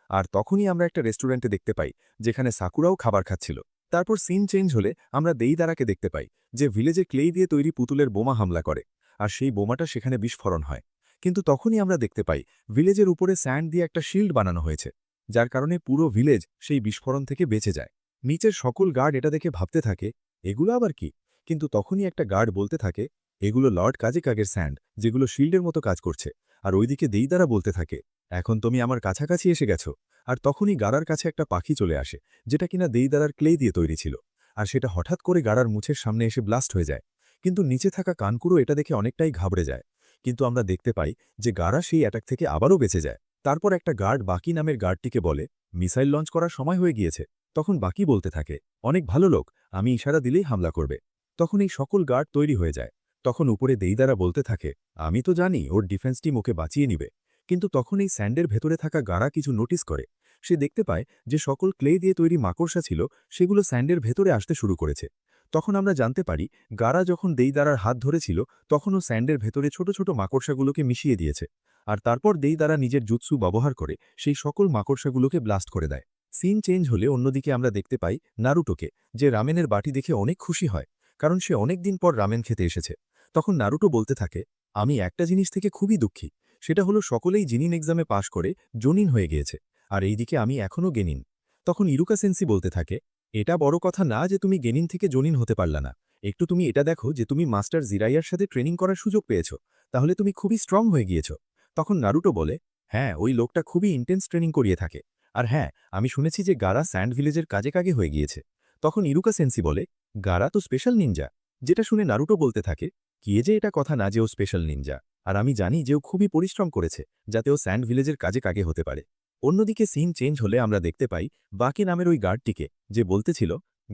আর তখনই আমরা একটা রেস্টুরেন্টে দেখতে পাই, যেখানে সাকুরাও খাবার খাচ্ছিল। তারপর সিন চেঞ্জ হলে আমরা দেইদারাকে দেখতে পাই, যে ভিলেজে ক্লে দিয়ে তৈরি পুতুলের বোমা হামলা করে, আর সেই বোমাটা সেখানে বিস্ফোরণ হয়। কিন্তু তখনই আমরা দেখতে পাই ভিলেজের উপরে স্যান্ড দিয়ে একটা শিল্ড বানানো হয়েছে, যার কারণে পুরো ভিলেজ সেই বিস্ফোরণ থেকে বেঁচে যায়। নিচের সকল গার্ড এটা দেখে ভাবতে থাকে, এগুলো আবার কি? কিন্তু তখনই একটা গার্ড বলতে থাকে, এগুলো লর্ড কাজে কাগের স্যান্ড, যেগুলো শিল্ডের মতো কাজ করছে। আর ওইদিকে দেইদারা বলতে থাকে, এখন তুমি আমার কাছাকাছি এসে গেছো। আর তখনই গাড়ার কাছে একটা পাখি চলে আসে, যেটা কিনা দেইদারার ক্লে দিয়ে তৈরি ছিল। আর সেটা হঠাৎ করে গাড়ার মুছের সামনে এসে ব্লাস্ট হয়ে যায়। কিন্তু নিচে থাকা কানকুরো এটা দেখে অনেকটাই ঘাবড়ে যায়। কিন্তু আমরা দেখতে পাই যে গাড়া সেই অ্যাটাক থেকে আবারও বেঁচে যায়। তারপর একটা গার্ড বাকি নামের গার্ডটিকে বলে, মিসাইল লঞ্চ করার সময় হয়ে গিয়েছে। তখন বাকি বলতে থাকে, অনেক ভালো লোক, আমি ইশারা দিলেই হামলা করবে। তখন এই সকল গার্ড তৈরি হয়ে যায়। তখন উপরে দেইদারা বলতে থাকে, আমি তো জানি ওর ডিফেন্স টিম ওকে বাঁচিয়ে নিবে। কিন্তু তখন এই স্যান্ডের ভেতরে থাকা গাড়া কিছু নোটিস করে। সে দেখতে পায় যে সকল ক্লে দিয়ে তৈরি মাকড়সা ছিল সেগুলো স্যান্ডের ভেতরে আসতে শুরু করেছে। তখন আমরা জানতে পারি গাড়া যখন দেইদারার হাত ধরেছিল তখনও স্যান্ডের ভেতরে ছোট ছোট মাকড়সাগুলোকে মিশিয়ে দিয়েছে। আর তারপর দেইদারা নিজের জুৎসু ব্যবহার করে সেই সকল মাকড়সাগুলোকে ব্লাস্ট করে দেয়। সিন চেঞ্জ হলে অন্যদিকে আমরা দেখতে পাই নারুটোকে, যে রামেনের বাটি দেখে অনেক খুশি হয়, কারণ সে অনেক দিন পর রামেন খেতে এসেছে। তখন নারুটো বলতে থাকে, আমি একটা জিনিস থেকে খুবই দুঃখী, সেটা হলো সকলেই জিনিন এক্সামে পাশ করে জনিন হয়ে গিয়েছে, আর এইদিকে আমি এখনও গেনিন। তখন ইরুকা সেন্সি বলতে থাকে, এটা বড় কথা না যে তুমি গেনিন থেকে জনিন হতে পারলা না, একটু তুমি এটা দেখো যে তুমি মাস্টার জিরাইয়ার সাথে ট্রেনিং করার সুযোগ পেয়েছ, তাহলে তুমি খুবই স্ট্রং হয়ে গিয়েছ। তখন নারুটো বলে, হ্যাঁ, ওই লোকটা খুবই ইন্টেন্স ট্রেনিং করিয়ে থাকে, আর হ্যাঁ, আমি শুনেছি যে গারা স্যান্ড ভিলেজের কাজে কাগে হয়ে গিয়েছে। তখন ইরুকা সেন্সি বলে, গারা তো স্পেশাল নিনজা। যেটা শুনে নারুটো বলতে থাকে, কি যে এটা কথা না যে ও স্পেশাল নিনজা, আর আমি জানি যে ও খুবই পরিশ্রম করেছে যাতে ও স্যান্ড ভিলেজের কাজে কাগে হতে পারে। অন্যদিকে সিন চেঞ্জ হলে আমরা দেখতে পাই বাকি নামের ওই গার্ডটিকে, যে বলতেছিল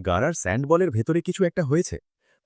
গারার স্যান্ড বলের ভেতরে কিছু একটা হয়েছে।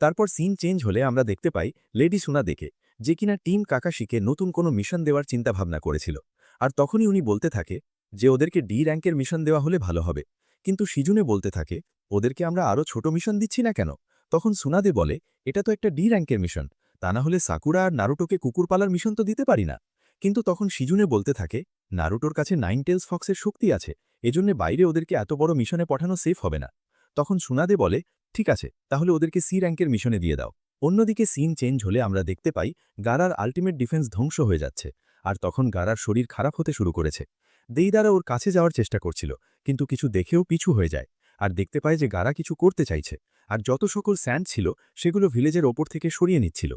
তারপর সিন চেঞ্জ হলে আমরা দেখতে পাই লেডি সুনা দেখে, যে কিনা টিম কাকাশিকে নতুন কোনো মিশন দেওয়ার চিন্তাভাবনা করেছিল। আর তখনই উনি বলতে থাকে যে ওদেরকে ডি র্যাঙ্কের মিশন দেওয়া হলে ভালো হবে। কিন্তু সিজুনে বলতে থাকে, ওদেরকে আমরা আরও ছোট মিশন দিচ্ছি না কেন? তখন সুনাদে বলে, এটা তো একটা ডি র্যাঙ্কের মিশন, তা না হলে সাকুরা আর নারুটোকে কুকুর পালার মিশন তো দিতে পারি না। কিন্তু তখন সিজুনে বলতে থাকে, নারুটোর কাছে নাইন টেলস ফক্সের শক্তি আছে, এজন্য বাইরে ওদেরকে এত বড় মিশনে পাঠানো সেফ হবে না। তখন সুনাদে বলে, ঠিক আছে, তাহলে ওদেরকে সি র্যাঙ্কের মিশনে দিয়ে দাও। অন্যদিকে সিন চেঞ্জ হলে আমরা দেখতে পাই গারার আল্টিমেট ডিফেন্স ধ্বংস হয়ে যাচ্ছে, আর তখন গারার শরীর খারাপ হতে শুরু করেছে। দেইদারা ওর কাছে যাওয়ার চেষ্টা করছিল, কিন্তু কিছু দেখেও পিছু হয়ে যায়, আর দেখতে পায় যে গারা কিছু করতে চাইছে, আর যত সকল স্যান্ড ছিল সেগুলো ভিলেজের ওপর থেকে সরিয়ে নিচ্ছিল।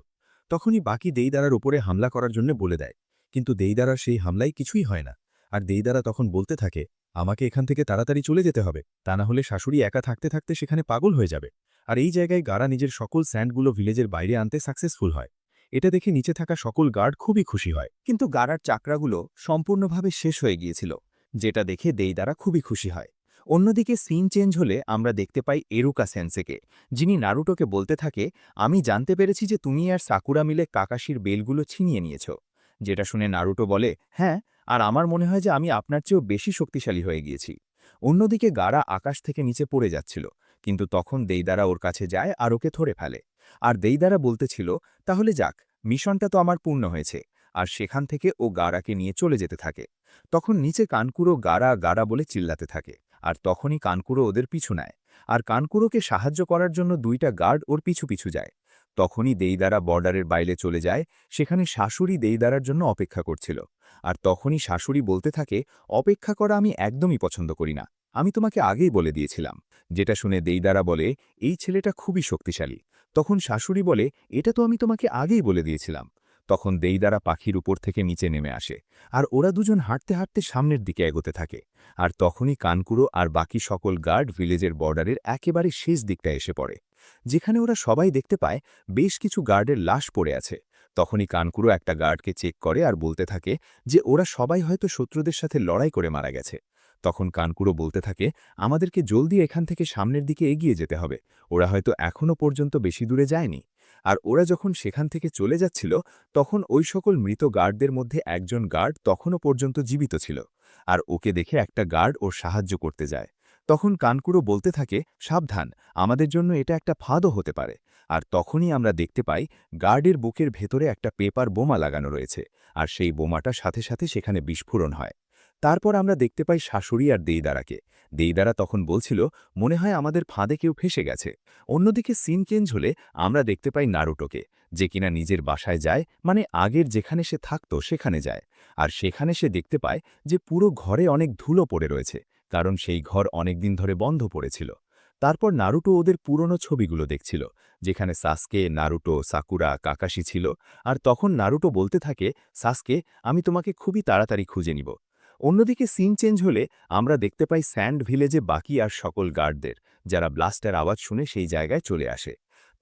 তখনই বাকি দেইদারার ওপরে হামলা করার জন্য বলে দেয়, কিন্তু দেইদারার সেই হামলায় কিছুই হয় না। আর দেইদারা তখন বলতে থাকে, আমাকে এখান থেকে তাড়াতাড়ি চলে যেতে হবে, তা না হলে শাশুড়ি একা থাকতে থাকতে সেখানে পাগল হয়ে যাবে। আর এই জায়গায় গারা নিজের সকল স্যান্ডগুলো ভিলেজের বাইরে আনতে সাকসেসফুল হয়। এটা দেখে নিচে থাকা সকল গার্ড খুবই খুশি হয়। কিন্তু গারার চাকরাগুলো সম্পূর্ণভাবে শেষ হয়ে গিয়েছিল, যেটা দেখে দেইদারা খুবই খুশি হয়। অন্যদিকে সিন চেঞ্জ হলে আমরা দেখতে পাই এরুকা সেন্সেকে, যিনি নারুটোকে বলতে থাকে, আমি জানতে পেরেছি যে তুমি আর সাকুরা মিলে কাকাশির বেলগুলো ছিনিয়ে নিয়েছ। যেটা শুনে নারুটো বলে, হ্যাঁ, আর আমার মনে হয় যে আমি আপনার চেয়েও বেশি শক্তিশালী হয়ে গিয়েছি। অন্যদিকে গারা আকাশ থেকে নিচে পড়ে যাচ্ছিল, কিন্তু তখন দেইদারা ওর কাছে যায় আর ওকে ধরে ফেলে। আর দেইদারা বলতেছিল, তাহলে যাক, মিশনটা তো আমার পূর্ণ হয়েছে। আর সেখান থেকে ও গারাকে নিয়ে চলে যেতে থাকে। তখন নিচে কানকুরো গারা গারা বলে চিল্লাতে থাকে, আর তখনই কানকুরো ওদের পিছু নেয়। আর কানকুরোকে সাহায্য করার জন্য দুইটা গার্ড ওর পিছু পিছু যায়। তখনই দেইদারা বর্ডারের বাইরে চলে যায়, সেখানে শাশুড়ি দেইদারার জন্য অপেক্ষা করছিল। আর তখনই শাশুড়ি বলতে থাকে, অপেক্ষা করা আমি একদমই পছন্দ করি না, আমি তোমাকে আগেই বলে দিয়েছিলাম। যেটা শুনে দেইদারা বলে, এই ছেলেটা খুবই শক্তিশালী। তখন শাশুড়ি বলে, এটা তো আমি তোমাকে আগেই বলে দিয়েছিলাম। তখন দেইদারা পাখির উপর থেকে নিচে নেমে আসে, আর ওরা দুজন হাঁটতে হাঁটতে সামনের দিকে এগোতে থাকে। আর তখনই কানকুরো আর বাকি সকল গার্ড ভিলেজের বর্ডারের একেবারে শেষ দিকটা এসে পড়ে, যেখানে ওরা সবাই দেখতে পায় বেশ কিছু গার্ডের লাশ পড়ে আছে। তখনই কানকুরো একটা গার্ডকে চেক করে আর বলতে থাকে যে ওরা সবাই হয়তো শত্রুদের সাথে লড়াই করে মারা গেছে। তখন কানকুরো বলতে থাকে, আমাদেরকে জলদি এখান থেকে সামনের দিকে এগিয়ে যেতে হবে, ওরা হয়তো এখনও পর্যন্ত বেশি দূরে যায়নি। আর ওরা যখন সেখান থেকে চলে যাচ্ছিল তখন ওই সকল মৃত গার্ডদের মধ্যে একজন গার্ড তখনও পর্যন্ত জীবিত ছিল, আর ওকে দেখে একটা গার্ড ওর সাহায্য করতে যায়। তখন কানকুরো বলতে থাকে, সাবধান, আমাদের জন্য এটা একটা ফাঁদও হতে পারে। আর তখনই আমরা দেখতে পাই গার্ডের বুকের ভেতরে একটা পেপার বোমা লাগানো রয়েছে, আর সেই বোমাটা সাথে সাথে সেখানে বিস্ফোরণ হয়। তারপর আমরা দেখতে পাই শাশুড়ি আর দেইদারাকে। দেইদারা তখন বলছিল, মনে হয় আমাদের ফাঁদে কেউ ফেসে গেছে। অন্যদিকে সিন চেঞ্জ হলে আমরা দেখতে পাই নারুটোকে, যে কিনা নিজের বাসায় যায়, মানে আগের যেখানে সে থাকতো সেখানে যায়। আর সেখানে সে দেখতে পায় যে পুরো ঘরে অনেক ধুলো পড়ে রয়েছে, কারণ সেই ঘর অনেকদিন ধরে বন্ধ পড়েছিল। তারপর নারুটো ওদের পুরনো ছবিগুলো দেখছিল, যেখানে সাসকে, নারুটো, সাকুরা, কাকাশি ছিল। আর তখন নারুটো বলতে থাকে, সাসকে, আমি তোমাকে খুবই তাড়াতাড়ি খুঁজে নিব। অন্যদিকে সিন চেঞ্জ হলে আমরা দেখতে পাই স্যান্ড ভিলেজে বাকি আর সকল গার্ডদের, যারা ব্লাস্টের আওয়াজ শুনে সেই জায়গায় চলে আসে।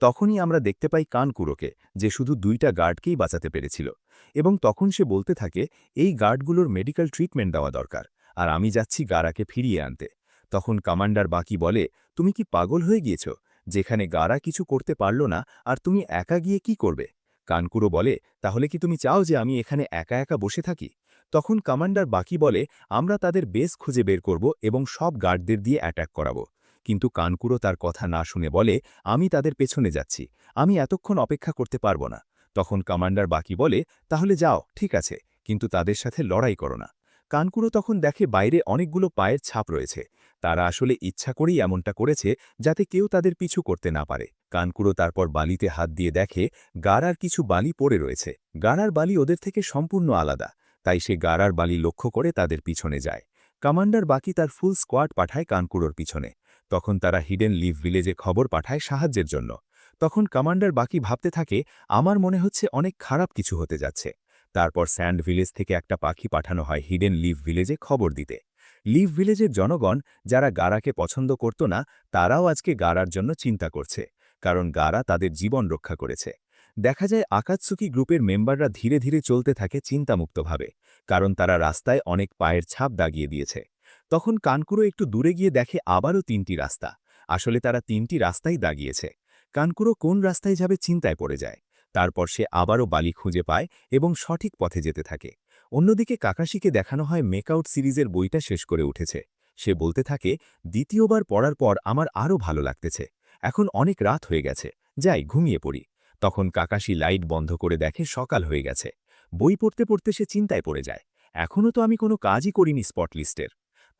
তখনই আমরা দেখতে পাই কানকুরোকে, যে শুধু দুইটা গার্ডকেই বাঁচাতে পেরেছিল। এবং তখন সে বলতে থাকে, এই গার্ডগুলোর মেডিকেল ট্রিটমেন্ট দেওয়া দরকার, আর আমি যাচ্ছি গারাকে ফিরিয়ে আনতে। তখন কমান্ডার বাকি বলে, তুমি কি পাগল হয়ে গিয়েছ? যেখানে গারা কিছু করতে পারল না আর তুমি একা গিয়ে কি করবে? কানকুরো বলে, তাহলে কি তুমি চাও যে আমি এখানে একা একা বসে থাকি? তখন কমান্ডার বাকি বলে, আমরা তাদের বেস খুঁজে বের করব এবং সব গার্ডদের দিয়ে অ্যাটাক করাবো। কিন্তু কানকুরো তার কথা না শুনে বলে, আমি তাদের পেছনে যাচ্ছি, আমি এতক্ষণ অপেক্ষা করতে পারবো না। তখন কমান্ডার বাকি বলে, তাহলে যাও, ঠিক আছে, কিন্তু তাদের সাথে লড়াই করো না। কানকুরো তখন দেখে বাইরে অনেকগুলো পায়ের ছাপ রয়েছে। তারা আসলে ইচ্ছা করেই এমনটা করেছে যাতে কেউ তাদের পিছু করতে না পারে। কানকুরো তারপর বালিতে হাত দিয়ে দেখে গারার কিছু বালি পড়ে রয়েছে। গারার বালি ওদের থেকে সম্পূর্ণ আলাদা, তাই সে গারার বালি লক্ষ্য করে তাদের পিছনে যায়। কমান্ডার বাকি তার ফুল স্কোয়াড পাঠায় কানকুরোর পিছনে। তখন তারা হিডেন লিভ ভিলেজে খবর পাঠায় সাহায্যের জন্য। তখন কমান্ডার বাকি ভাবতে থাকে, আমার মনে হচ্ছে অনেক খারাপ কিছু হতে যাচ্ছে। তারপর স্যান্ড ভিলেজ থেকে একটা পাখি পাঠানো হয় হিডেন লিভ ভিলেজে খবর দিতে। লিভ ভিলেজের জনগণ, যারা গারাকে পছন্দ করত না, তারাও আজকে গারার জন্য চিন্তা করছে, কারণ গারা তাদের জীবন রক্ষা করেছে। দেখা যায় আকাতসুকি গ্রুপের মেম্বাররা ধীরে ধীরে চলতে থাকে চিন্তামুক্তভাবে, কারণ তারা রাস্তায় অনেক পায়ের ছাপ দাগিয়ে দিয়েছে। তখন কানকুরো একটু দূরে গিয়ে দেখে আবারও ৩টি রাস্তা। আসলে তারা ৩টি রাস্তাই দাগিয়েছে। কানকুরো কোন রাস্তায় যাবে চিন্তায় পড়ে যায়। তারপর সে আবারও বালি খুঁজে পায় এবং সঠিক পথে যেতে থাকে। অন্যদিকে কাকাশিকে দেখানো হয় মেকআউট সিরিজের বইটা শেষ করে উঠেছে। সে বলতে থাকে, দ্বিতীয়বার পড়ার পর আমার আরও ভালো লাগতেছে। এখন অনেক রাত হয়ে গেছে, যাই ঘুমিয়ে পড়ি। তখন কাকাশি লাইট বন্ধ করে দেখে সকাল হয়ে গেছে। বই পড়তে পড়তে সে চিন্তায় পড়ে যায়, এখনও তো আমি কোনো কাজই করিনি স্পট লিস্টের।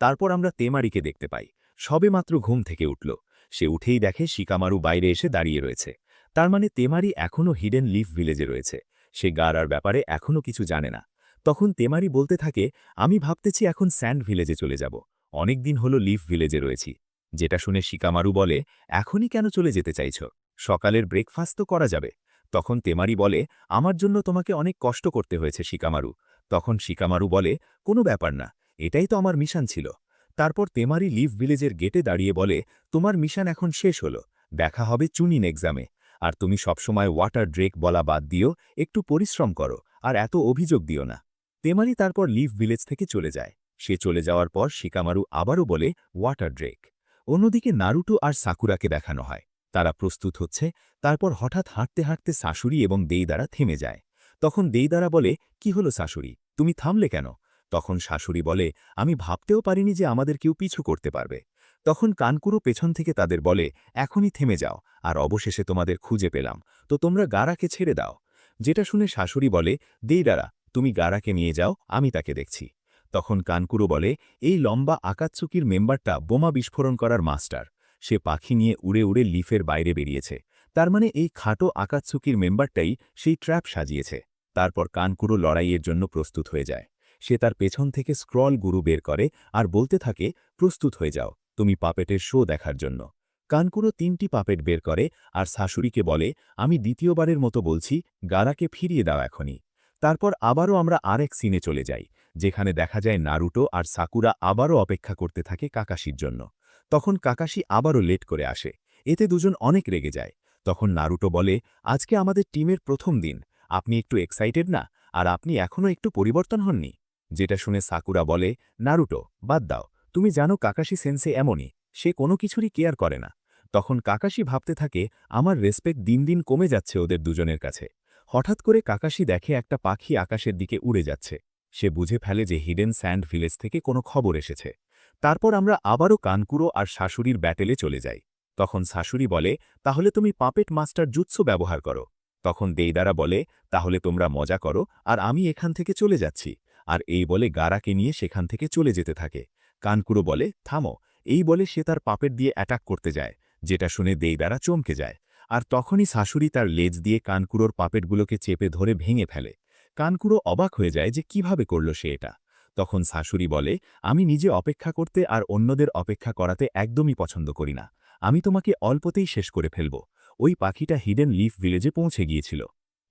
তারপর আমরা তেমারিকে দেখতে পাই। সবেমাত্র ঘুম থেকে উঠল। সে উঠেই দেখে শিকামারু বাইরে এসে দাঁড়িয়ে রয়েছে। তার মানে তেমারি এখনও হিডেন লিফ ভিলেজে রয়েছে। সে গারার ব্যাপারে এখনও কিছু জানে না। তখন তেমারি বলতে থাকে, আমি ভাবতেছি এখন স্যান্ড ভিলেজে চলে যাব। অনেক দিন হলো লিফ ভিলেজে রয়েছি। যেটা শুনে শিকামারু বলে, এখনই কেন চলে যেতে চাইছ? সকালের ব্রেকফাস্ট তো করা যাবে। তখন তেমারি বলে, আমার জন্য তোমাকে অনেক কষ্ট করতে হয়েছে শিকামারু। তখন শিকামারু বলে, কোনো ব্যাপার না, এটাই তো আমার মিশন ছিল। তারপর তেমারি লিভ ভিলেজের গেটে দাঁড়িয়ে বলে, তোমার মিশন এখন শেষ হলো, দেখা হবে চুনিন এক্সামে। আর তুমি সবসময় ওয়াটার ড্রেক বলা বাদ দিও, একটু পরিশ্রম করো, আর এত অভিযোগ দিও না। তেমারি তারপর লিভ ভিলেজ থেকে চলে যায়। সে চলে যাওয়ার পর শিকামারু আবারও বলে, ওয়াটার ড্রেক। অন্যদিকে নারুটো আর সাকুরাকে দেখানো হয়। তারা প্রস্তুত হচ্ছে। তারপর হঠাৎ হাঁটতে হাঁটতে শাশুড়ি এবং দেইদারা থেমে যায়। তখন দেইদারা বলে, কি হলো শাশুড়ি, তুমি থামলে কেন? তখন শাশুড়ি বলে, আমি ভাবতেও পারিনি যে আমাদের কেউ পিছু করতে পারবে। তখন কানকুরো পেছন থেকে তাদের বলে, এখনই থেমে যাও, আর অবশেষে তোমাদের খুঁজে পেলাম, তো তোমরা গারাকে ছেড়ে দাও। যেটা শুনে শাশুড়ি বলে, দেইদারা, তুমি গারাকে নিয়ে যাও, আমি তাকে দেখছি। তখন কানকুরো বলে, এই লম্বা আকাতসুকির মেম্বারটা বোমা বিস্ফোরণ করার মাস্টার। সে পাখি নিয়ে উড়ে উড়ে লিফের বাইরে বেরিয়েছে। তার মানে এই খাটো আকাতসুকির মেম্বারটাই সেই ট্র্যাপ সাজিয়েছে। তারপর কানকুরো লড়াইয়ের জন্য প্রস্তুত হয়ে যায়। সে তার পেছন থেকে স্ক্রল গুরু বের করে আর বলতে থাকে, প্রস্তুত হয়ে যাও, তুমি পাপেটের শো দেখার জন্য। কানকুরো ৩টি পাপেট বের করে আর শাশুড়িকে বলে, আমি দ্বিতীয়বারের মতো বলছি, গারাকে ফিরিয়ে দাও এখনই। তারপর আবারও আমরা আরেক সিনে চলে যাই, যেখানে দেখা যায় নারুটো আর সাকুরা আবারও অপেক্ষা করতে থাকে কাকাশির জন্য। তখন কাকাশি আবারও লেট করে আসে। এতে দুজন অনেক রেগে যায়। তখন নারুটো বলে, আজকে আমাদের টিমের প্রথম দিন, আপনি একটু এক্সাইটেড না? আর আপনি এখনও একটু পরিবর্তন হননি? যেটা শুনে সাকুরা বলে, নারুটো, বাদ দাও, তুমি জানো কাকাশি সেন্সে এমনই, সে কোনো কিছুরই কেয়ার করে না। তখন কাকাশি ভাবতে থাকে, আমার রেসপেক্ট দিন দিন কমে যাচ্ছে ওদের দুজনের কাছে। হঠাৎ করে কাকাশি দেখে একটা পাখি আকাশের দিকে উড়ে যাচ্ছে। সে বুঝে ফেলে যে হিডেন স্যান্ড ভিলেজ থেকে কোনো খবর এসেছে। তারপর আমরা আবারও কানকুরো আর শাশুড়ির ব্যাটেলে চলে যাই। তখন শাশুড়ি বলে, তাহলে তুমি পাপেট মাস্টার জুৎসু ব্যবহার করো। তখন দেইদারা বলে, তাহলে তোমরা মজা করো, আর আমি এখান থেকে চলে যাচ্ছি। আর এই বলে গারাকে নিয়ে সেখান থেকে চলে যেতে থাকে। কানকুরো বলে, থামো। এই বলে সে তার পাপেট দিয়ে অ্যাটাক করতে যায়, যেটা শুনে দেইদারা চমকে যায়। আর তখনই শাশুড়ি তার লেজ দিয়ে কানকুরোর পাপেটগুলোকে চেপে ধরে ভেঙে ফেলে। কানকুরো অবাক হয়ে যায় যে কিভাবে করল সে এটা। তখন শাশুড়ি বলে, আমি নিজে অপেক্ষা করতে আর অন্যদের অপেক্ষা করাতে একদমই পছন্দ করি না। আমি তোমাকে অল্পতেই শেষ করে ফেলব। ওই পাখিটা হিডেন লিফ ভিলেজে পৌঁছে গিয়েছিল।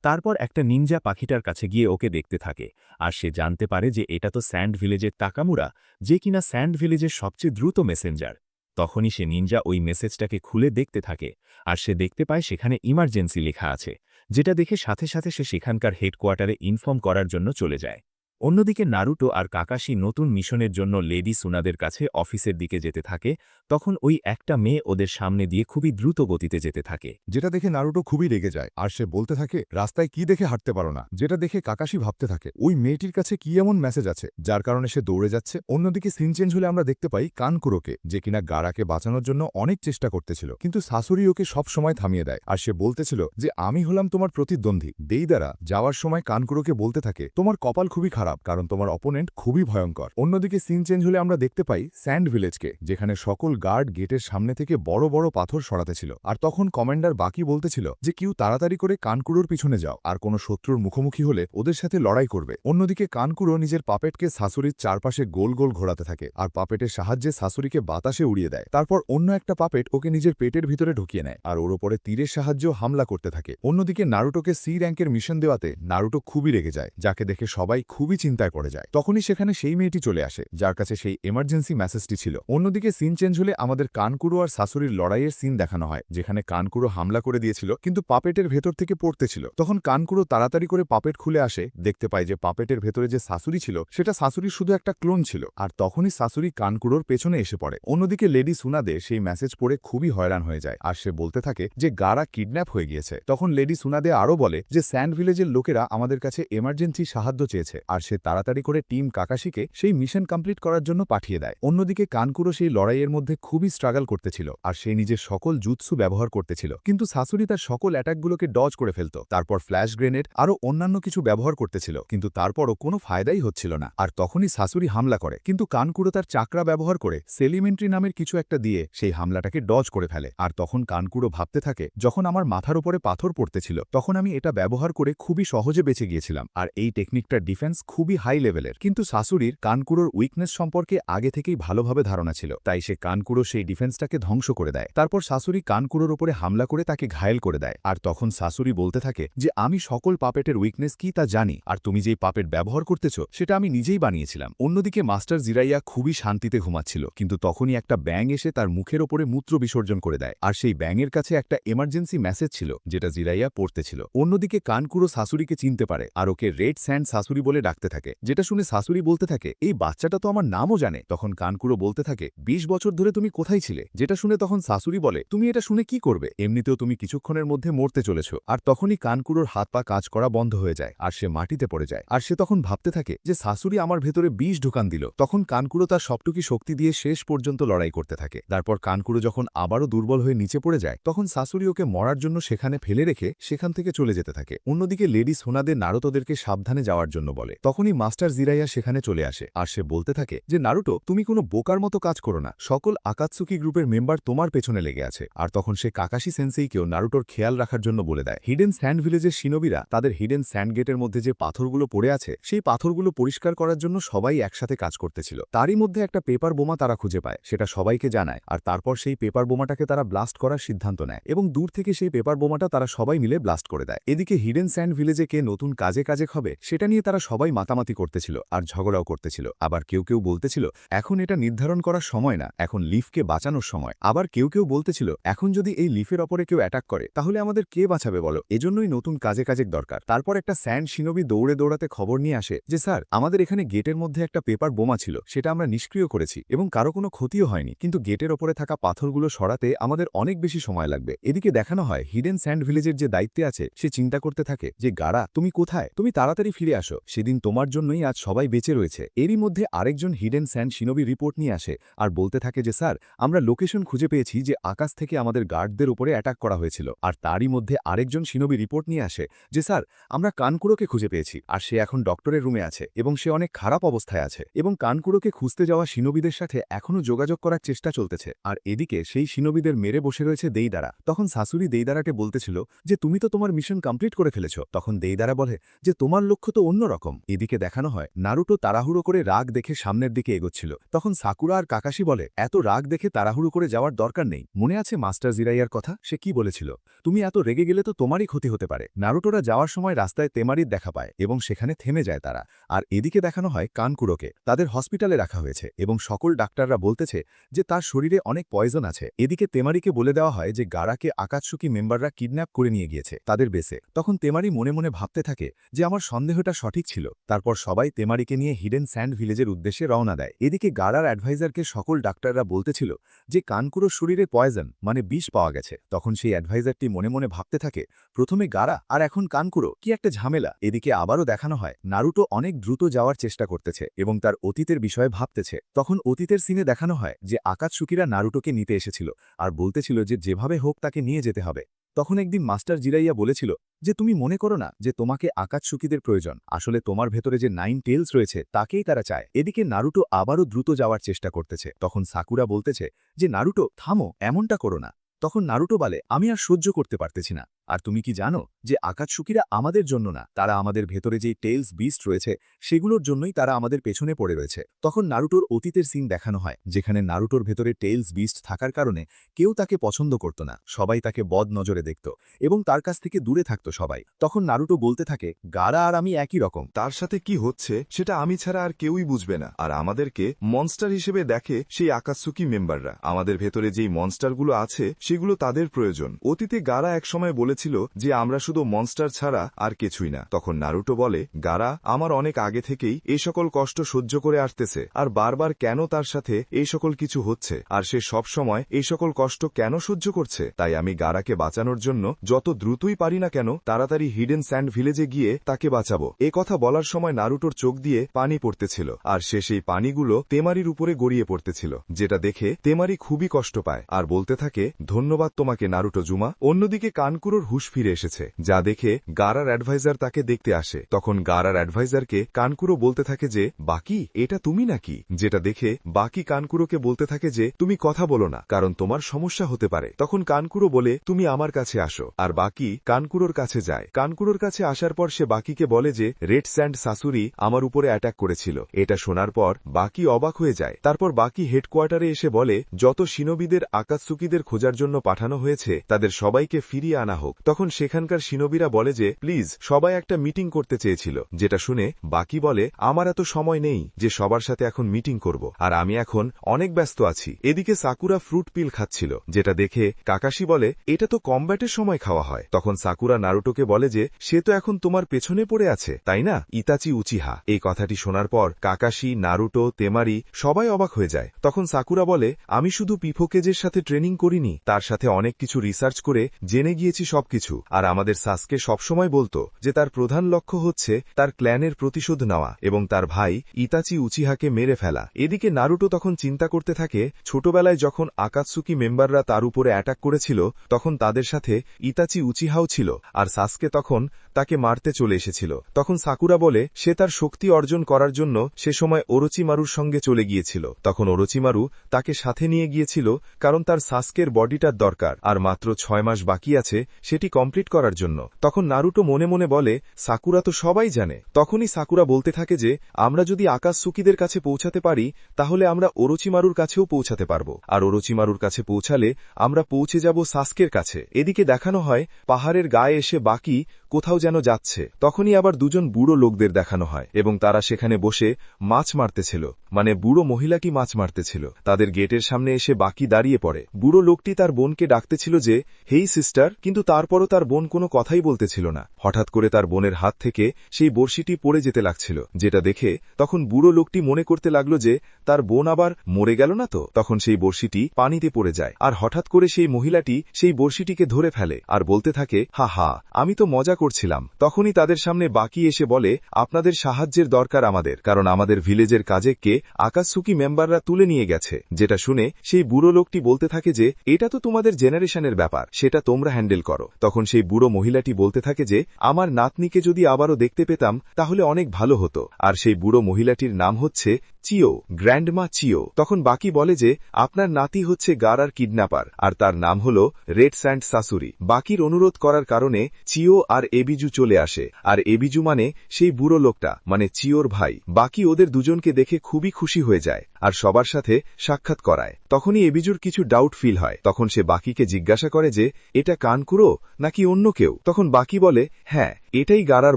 তারপর একটা নিনজা পাখিটার কাছে গিয়ে ওকে দেখতে থাকে, আর সে জানতে পারে যে এটা তো স্যান্ড ভিলেজের তাকামুরা, যে কিনা স্যান্ড ভিলেজের সবচেয়ে দ্রুত মেসেঞ্জার। তখনই সে নিনজা ওই মেসেজটাকে খুলে দেখতে থাকে, আর সে দেখতে পায় সেখানে ইমার্জেন্সি লেখা আছে, যেটা দেখে সাথে সাথে সে সেখানকার হেডকোয়ার্টারে ইনফর্ম করার জন্য চলে যায়। অন্যদিকে নারুটো আর কাকাশি নতুন মিশনের জন্য লেডি সুনাদের কাছে অফিসের দিকে যেতে থাকে, তখন ওই একটা মেয়ে ওদের সামনে দিয়ে খুবই দ্রুত গতিতে যেতে থাকে। যেটা দেখে নারুটো খুবই রেগে যায় আর সে বলতে থাকে, রাস্তায় কি দেখে হাঁটতে পারো না? যেটা দেখে কাকাশি ভাবতে থাকে ওই মেয়েটির কাছে কি এমন মেসেজ আছে যার কারণে সে দৌড়ে যাচ্ছে। অন্যদিকে সিন চেঞ্জ হলে আমরা দেখতে পাই কানকুরোকে, যে কিনা গারাকে বাঁচানোর জন্য অনেক চেষ্টা করতেছিল, কিন্তু শাশুড়ি ওকে সব সময় থামিয়ে দেয় আর সে বলতেছিল যে আমি হলাম তোমার প্রতিদ্বন্দ্বী। দেইদারা যাওয়ার সময় কানকুরোকে বলতে থাকে তোমার কপাল খুবই খারাপ, কারণ তোমার অপোনেন্ট খুবই ভয়ঙ্কর। অন্যদিকে সিন চেঞ্জ হলে আমরা দেখতে পাই স্যান্ড ভিলেজকে, যেখানে সকল গার্ড গেটের সামনে থেকে বড় বড় পাথর সরাতে ছিল। আর তখন কমান্ডার বাকি বলতেছিল যে কেউ তাড়াতাড়ি করে কানকুরোর পিছনে যাও, আর কোনো শত্রুর মুখোমুখি হলে ওদের সাথে লড়াই করবে। অন্যদিকে কানকুরো নিজের পাপেটকে শাশুড়ির চারপাশে গোল গোল ঘোরাতে থাকে আর পাপেটের সাহায্যে শাশুড়িকে বাতাসে উড়িয়ে দেয়। তারপর অন্য একটা পাপেট ওকে নিজের পেটের ভিতরে ঢুকিয়ে নেয় আর ওর ওপরে তীরের সাহায্যেও হামলা করতে থাকে। অন্যদিকে নারুটোকে সি র্যাঙ্কের মিশন দেওয়াতে নারুটো খুবই রেগে যায়, যাকে দেখে সবাই খুবই চিন্তায় পড়ে যায়। তখনই সেখানে সেই মেয়েটি চলে আসে যার কাছে সেই এমার্জেন্সি মেসেজটি ছিল। অন্যদিকে সিন চেঞ্জ হলে আমাদের কানকুরো আর শাশুড়ির লড়াইয়ের সিন দেখানো হয়, যেখানে কানকুরো হামলা করে দিয়েছিল কিন্তু পাপেটের ভেতর থেকে পড়তেছিল। তখন কানকুরো তাড়াতাড়ি করে পাপেট খুলে আসে, দেখতে পায় যে পাপেটের ভেতরে যে শাশুড়ি ছিল সেটা শাশুড়ির শুধু একটা ক্লোন ছিল। আর তখনই শাশুড়ি কানকুরোর পেছনে এসে পড়ে। অন্যদিকে লেডি সুনাদে সেই মেসেজ পড়ে খুবই হয়রান হয়ে যায় আর সে বলতে থাকে যে গারা কিডন্যাপ হয়ে গিয়েছে। তখন লেডি সুনাদে আরও বলে যে স্যান্ড ভিলেজের লোকেরা আমাদের কাছে এমার্জেন্সি সাহায্য চেয়েছে, আর সে তাড়াতাড়ি করে টিম কাকাশিকে সেই মিশন কমপ্লিট করার জন্য পাঠিয়ে দেয়। অন্যদিকে কানকুরো সেই লড়াইয়ের মধ্যে খুবই স্ট্রাগল করতেছিল আর সে নিজের সকল জুৎসু ব্যবহার করতেছিল, কিন্তু শাশুড়ি তার সকল অ্যাটাকগুলোকে ডজ করে ফেলত। তারপর ফ্ল্যাশ গ্রেনেড আরও অন্যান্য কিছু ব্যবহার করতেছিল, কিন্তু তারপরও কোনো ফায়দাই হচ্ছিল না। আর তখনই শাশুড়ি হামলা করে, কিন্তু কানকুরো তার চাকরা ব্যবহার করে সেলিমেন্ট্রি নামের কিছু একটা দিয়ে সেই হামলাটাকে ডজ করে ফেলে। আর তখন কানকুরো ভাবতে থাকে, যখন আমার মাথার উপরে পাথর পড়তেছিল তখন আমি এটা ব্যবহার করে খুবই সহজে বেঁচে গিয়েছিলাম, আর এই টেকনিকটার ডিফেন্স খুবই হাই লেভেলের। কিন্তু শাশুড়ির কানকুরোর উইকনেস সম্পর্কে আগে থেকেই ভালোভাবে ধারণা ছিল, তাই সে কানকুরো সেই ডিফেন্সটাকে ধ্বংস করে দেয়। তারপর শাশুড়ি কানকুরোর উপরে হামলা করে তাকে ঘায়েল করে দেয়। আর তখন শাশুড়ি বলতে থাকে যে আমি সকল পাপেটের উইকনেস কি তা জানি, আর তুমি যেই পাপেট ব্যবহার করতেছ সেটা আমি নিজেই বানিয়েছিলাম। অন্যদিকে মাস্টার জিরাইয়া খুবই শান্তিতে ঘুমাচ্ছিল, কিন্তু তখনই একটা ব্যাঙ এসে তার মুখের ওপরে মূত্র বিসর্জন করে দেয়, আর সেই ব্যাঙের কাছে একটা এমার্জেন্সি মেসেজ ছিল যেটা জিরাইয়া পড়তেছিল। অন্যদিকে কানকুরো শাশুড়িকে চিনতে পারে আর ওকে রেড স্যান্ড শাশুড়ি বলে ডাকতে থাকে, যেটা শুনে শাশুড়ি বলতে থাকে এই বাচ্চাটা তো আমার নামও জানে। তখন কানকুরো বলতে থাকে ২০ বছর ধরে তুমি কোথায় ছিলে? যেটা শুনে তখন শাশুড়ি বলে তুমি এটা শুনে কি করবে, এমনিতেও তুমি কিছুক্ষণের মধ্যে মরতে চলেছ। আর তখনই কানকুরোর হাত পা কাজ করা বন্ধ হয়ে যায় আর সে মাটিতে পড়ে যায়। আর সে তখন ভাবতে থাকে যে শাশুড়ি আমার ভেতরে বিষ ঢুকান দিল। তখন কানকুরো তার সবটুকি শক্তি দিয়ে শেষ পর্যন্ত লড়াই করতে থাকে। তারপর কানকুরো যখন আবারও দুর্বল হয়ে নিচে পড়ে যায় তখন শাশুড়ি ওকে মরার জন্য সেখানে ফেলে রেখে সেখান থেকে চলে যেতে থাকে। অন্যদিকে লেডি সোনাদে নারুতোদেরকে সাবধানে যাওয়ার জন্য বলে। তখনই মাস্টার জিরাইয়া সেখানে চলে আসে আর সে বলতে থাকে যে নারুটো তুমি কোনো বোকার মতো কাজ করো না, সকল আকাতসুকি গ্রুপের মেম্বার তোমার পেছনে লেগে আছে। আর তখন সে কাকাশি সেন্সেইকেও নারুটোর খেয়াল রাখার জন্য বলে দেয়। হিডেন স্যান্ড ভিলেজের শিনোবিরা তাদের হিডেন স্যান্ড গেটের মধ্যে যে পাথরগুলো পড়ে আছে সেই পাথরগুলো পরিষ্কার করার জন্য সবাই একসাথে কাজ করতেছিল। তারই মধ্যে একটা পেপার বোমা তারা খুঁজে পায়, সেটা সবাইকে জানায়। আর তারপর সেই পেপার বোমাটাকে তারা ব্লাস্ট করার সিদ্ধান্ত নেয় এবং দূর থেকে সেই পেপার বোমাটা তারা সবাই মিলে ব্লাস্ট করে দেয়। এদিকে হিডেন স্যান্ড ভিলেজে কে নতুন কাজে হবে সেটা নিয়ে তারা সবাই মাতামাতি করতেছিল আর ঝগড়াও করতেছিল। আবার কেউ কেউ বলতেছিল এখন এটা নির্ধারণ করার সময় না, এখন লিফকে বাঁচানোর সময়। আবার কেউ কেউ বলতেছিল এখন যদি এই লিফের ওপরে কেউ অ্যাটাক করে তাহলে আমাদের কে বাঁচাবে বলো, এজন্যই নতুন কাজে দরকার। তারপর একটা স্যান্ড শিনোবি দৌড়ে দৌড়াতে খবর নিয়ে আসে যে স্যার আমাদের এখানে গেটের মধ্যে একটা পেপার বোমা ছিল, সেটা আমরা নিষ্ক্রিয় করেছি এবং কারো কোনো ক্ষতিও হয়নি, কিন্তু গেটের ওপরে থাকা পাথরগুলো সরাতে আমাদের অনেক বেশি সময় লাগবে। এদিকে দেখানো হয় হিডেন স্যান্ড ভিলেজের যে দায়িত্বে আছে সে চিন্তা করতে থাকে যে গারা তুমি কোথায়, তুমি তাড়াতাড়ি ফিরে আসো, সেদিন তোমার জন্যই আজ সবাই বেঁচে রয়েছে। এরই মধ্যে আরেকজন হিডেন স্যান্ড শিনোবি রিপোর্ট নিয়ে আসে আর বলতে থাকে যে স্যার আমরা লোকেশন খুঁজে পেয়েছি যে আকাশ থেকে আমাদের গার্ডদের উপরে অ্যাটাক করা হয়েছিল। আর তারই মধ্যে আরেকজন শিনোবি রিপোর্ট নিয়ে আসে যে স্যার আমরা কানকুরোকে খুঁজে পেয়েছি আর সে এখন ডক্টরের রুমে আছে এবং সে অনেক খারাপ অবস্থায় আছে, এবং কানকুরোকে খুঁজতে যাওয়া শিনোবিদের সাথে এখনও যোগাযোগ করার চেষ্টা চলতেছে। আর এদিকে সেই শিনোবিদের মেরে বসে রয়েছে দেইদারা। তখন শাশুড়ি দেইদারাকে বলতেছিল যে তুমি তো তোমার মিশন কমপ্লিট করে ফেলেছ। তখন দেইদারা বলে যে তোমার লক্ষ্য তো অন্যরকম। এদিকে দেখানো হয় নারুটো তাড়াহুড়ো করে রাগ দেখে সামনের দিকে এগোচ্ছিল। তখন সাকুরা আর কাকাশি বলে এত রাগ দেখে তাড়াহুড়ো করে যাওয়ার দরকার নেই, মনে আছে মাস্টার জিরাইয়ার কথা, সে কি বলেছিল, তুমি এত রেগে গেলে তো তোমারই ক্ষতি হতে পারে। নারুটোরা যাওয়ার সময় রাস্তায় তেমারির দেখা পায় এবং সেখানে থেমে যায় তারা। আর এদিকে দেখানো হয় কানকুরোকে তাদের হসপিটালে রাখা হয়েছে এবং সকল ডাক্তাররা বলতেছে যে তার শরীরে অনেক পয়জন আছে। এদিকে তেমারিকে বলে দেওয়া হয় যে গারাকে আকাতসুকি মেম্বাররা কিডন্যাপ করে নিয়ে গিয়েছে তাদের বেসে। তখন তেমারি মনে মনে ভাবতে থাকে যে আমার সন্দেহটা সঠিক ছিল, তারপর সবাই তেমারিকে নিয়ে হিডেন স্যান্ড ভিলেজের উদ্দেশ্যে রওনা দেয়। এদিকে গারার অ্যাডভাইজারকে সকল ডাক্তাররা বলতেছিল যে কানকুরোর শরীরে পয়জন মানে বিষ পাওয়া গেছে। তখন সেই অ্যাডভাইজারটি মনে মনে ভাবতে থাকে, প্রথমে গারা আর এখন কানকুরো, কি একটা ঝামেলা। এদিকে আবারও দেখানো হয় নারুটো অনেক দ্রুত যাওয়ার চেষ্টা করতেছে এবং তার অতীতের বিষয়ে ভাবতেছে। তখন অতীতের সিনে দেখানো হয় যে আকাতসুকিরা নারুটোকে নিতে এসেছিল আর বলতেছিল যে যেভাবে হোক তাকে নিয়ে যেতে হবে। তখন একদিন মাস্টার জিরাইয়া বলেছিল যে তুমি মনে করো না যে তোমাকে আকাতসুকিদের প্রয়োজন, আসলে তোমার ভেতরে যে 9 টেলস রয়েছে তাকেই তারা চায়। এদিকে নারুটো আবারও দ্রুত যাওয়ার চেষ্টা করতেছে। তখন সাকুরা বলতেছে যে নারুটো থামো, এমনটা করো না। তখন নারুটো বলে আমি আর সহ্য করতে পারতেছি না। আর তুমি কি জানো যে আকাতসুকিরা আমাদের জন্য না, তারা আমাদের ভেতরে যেই টেলস বিস্ট রয়েছে সেগুলোর জন্যই তারা আমাদের পেছনে পড়ে রয়েছে। তখন নারুটোর অতীতের সিন দেখানো হয় যেখানে নারুটোর ভেতরে টেলস বিস্ট থাকার কারণে কেউ তাকে পছন্দ করত না, সবাই তাকে বদ নজরে দেখত এবং তার কাছ থেকে দূরে থাকত সবাই। তখন নারুটো বলতে থাকে গারা আর আমি একই রকম। তার সাথে কি হচ্ছে সেটা আমি ছাড়া আর কেউই বুঝবে না, আর আমাদেরকে মনস্টার হিসেবে দেখে সেই আকাতসুকি মেম্বাররা। আমাদের ভেতরে যেই মনস্টারগুলো আছে সেগুলো তাদের প্রয়োজন। অতীতে গারা একসময় বলেছিল যে আমরা শুধু মনস্টার ছাড়া আর কিছুই না। তখন নারুটো বলে গারা আমার অনেক আগে থেকেই এই সকল কষ্ট সহ্য করে আসতেছে, আর বারবার কেন তার সাথে এই সকল কিছু হচ্ছে আর সে সব সময় এই সকল কষ্ট কেন সহ্য করছে। তাই আমি গারাকে বাঁচানোর জন্য যত দ্রুতই পারি না কেন তাড়াতাড়ি হিডেন স্যান্ড ভিলেজে গিয়ে তাকে বাঁচাবো। এ কথা বলার সময় নারুটোর চোখ দিয়ে পানি পড়তেছিল আর সে সেই পানিগুলো তেমারির উপরে গড়িয়ে পড়তেছিল, যেটা দেখে তেমারি খুবই কষ্ট পায় আর বলতে থাকে ধন্যবাদ তোমাকে নারুটো জুমা। অন্যদিকে কানকুরোর হুঁশ ফিরে এসেছে, যা দেখে গারার অ্যাডভাইজার তাকে দেখতে আসে। তখন গারার অ্যাডভাইজারকে কানকুরো বলতে থাকে যে বাকি এটা তুমি নাকি, যেটা দেখে বাকি কানকুরোকে বলতে থাকে যে তুমি কথা বলো না, কারণ তোমার সমস্যা হতে পারে। তখন কানকুরো বলে তুমি আমার কাছে আসো, আর বাকি কানকুরোর কাছে যায়। কানকুরোর কাছে আসার পর সে বাকিকে বলে যে রেড স্যান্ড সাসুরি আমার উপরে অ্যাটাক করেছিল। এটা শোনার পর বাকি অবাক হয়ে যায়। তারপর বাকি হেডকোয়ার্টারে এসে বলে যত শিনোবিদের আকাতসুকিদের খোঁজার জন্য পাঠানো হয়েছে তাদের সবাইকে ফিরিয়ে আনা হোক। তখন সেখানকার শিনোবিরা বলে যে প্লিজ, সবাই একটা মিটিং করতে চেয়েছিল। যেটা শুনে বাকি বলে আমার এত সময় নেই যে সবার সাথে এখন মিটিং করব, আর আমি এখন অনেক ব্যস্ত আছি। এদিকে সাকুরা ফ্রুট পিল খাচ্ছিল, যেটা দেখে কাকাশি বলে এটা তো কমব্যাটের সময় খাওয়া হয়। তখন সাকুরা নারুটোকে বলে যে সে তো এখন তোমার পেছনে পড়ে আছে তাই না, ইতাচি উচিহা। এই কথাটি শোনার পর কাকাশি, নারুটো, তেমারি সবাই অবাক হয়ে যায়। তখন সাকুরা বলে আমি শুধু পিফোকেজের সাথে ট্রেনিং করিনি, তার সাথে অনেক কিছু রিসার্চ করে জেনে গিয়েছি সবকিছু। আর আমাদের সাসকে সবসময় বলতো যে তার প্রধান লক্ষ্য হচ্ছে তার ক্ল্যানের প্রতিশোধ নেওয়া এবং তার ভাই ইতাচি উচিহাকে মেরে ফেলা। এদিকে নারুটো তখন চিন্তা করতে থাকে ছোটবেলায় যখন আকাতসুকি মেম্বাররা তার উপরে অ্যাটাক করেছিল তখন তাদের সাথে ইতাচি উচিহাও ছিল, আর সাসকে তখন তাকে মারতে চলে এসেছিল। তখন সাকুরা বলে সে তার শক্তি অর্জন করার জন্য সে সময় ওরোচিমারুর সঙ্গে চলে গিয়েছিল। তখন ওরোচিমারু তাকে সাথে নিয়ে গিয়েছিল কারণ তার সাসকের বডিটার দরকার, আর মাত্র 6 মাস বাকি আছে সেটি কমপ্লিট করার জন্য। তখন নারুটো মনে মনে বলে সাকুরা তো সবাই জানে। তখনই সাকুরা বলতে থাকে যে আমরা যদি আকাতসুকিদের কাছে পৌঁছাতে পারি তাহলে আমরা ওরোচিমারুর কাছেও পৌঁছাতে পারব, আর ওরোচিমারুর কাছে পৌঁছালে আমরা পৌঁছে যাব সাসকের কাছে। এদিকে দেখানো হয় পাহাড়ের গায়ে এসে বাকি কোথাও যেন যাচ্ছে। তখনই আবার দুজন বুড়ো লোকদের দেখানো হয় এবং তারা সেখানে বসে মাছ মারতেছিল, মানে বুড়ো মহিলা কি মাছ মারতেছিল। তাদের গেটের সামনে এসে বাকি দাঁড়িয়ে পড়ে। বুড়ো লোকটি তার বোনকে ডাকতেছিল যে হেই সিস্টার, কিন্তু তারপরও তার বোন কোনো কথাই বলতেছিল না। হঠাৎ করে তার বোনের হাত থেকে সেই বড়শিটি পড়ে যেতে লাগছিল, যেটা দেখে তখন বুড়ো লোকটি মনে করতে লাগলো যে তার বোন আবার মরে গেল না তো। তখন সেই বড়শিটি পানিতে পড়ে যায়, আর হঠাৎ করে সেই মহিলাটি সেই বড়শিটিকে ধরে ফেলে আর বলতে থাকে হা হা, আমি তো মজা করছিলাম। তখনই তাদের সামনে বাকি এসে বলে আপনাদের সাহায্যের দরকার আমাদের, কারণ আমাদের ভিলেজের কাজেককে আকাতসুকি মেম্বাররা তুলে নিয়ে গেছে। যেটা শুনে সেই বুড়ো লোকটি বলতে থাকে যে এটা তো তোমাদের জেনারেশনের ব্যাপার, সেটা তোমরা হ্যান্ডেল করো। তখন সেই বুড়ো মহিলাটি বলতে থাকে যে আমার নাতনিকে যদি আবারও দেখতে পেতাম তাহলে অনেক ভালো হতো, আর সেই বুড়ো মহিলাটির নাম হচ্ছে চিও, গ্র্যান্ডমা চিও। তখন বাকি বলে যে আপনার নাতি হচ্ছে গারার কিডন্যাপার, আর তার নাম হল রেড স্যান্ড সাসুরি। বাকির অনুরোধ করার কারণে চিও আর এবিজু চলে আসে, আর এবিজু মানে সেই বুড়ো লোকটা, মানে চিওর ভাই। বাকি ওদের দুজনকে দেখে খুবই খুশি হয়ে যায় আর সবার সাথে সাক্ষাৎ করায়। তখনই এবিজুর কিছু ডাউট ফিল হয়। তখন সে বাকিকে জিজ্ঞাসা করে যে এটা কানকুরো নাকি অন্য কেউ। তখন বাকি বলে হ্যাঁ, এটাই গারার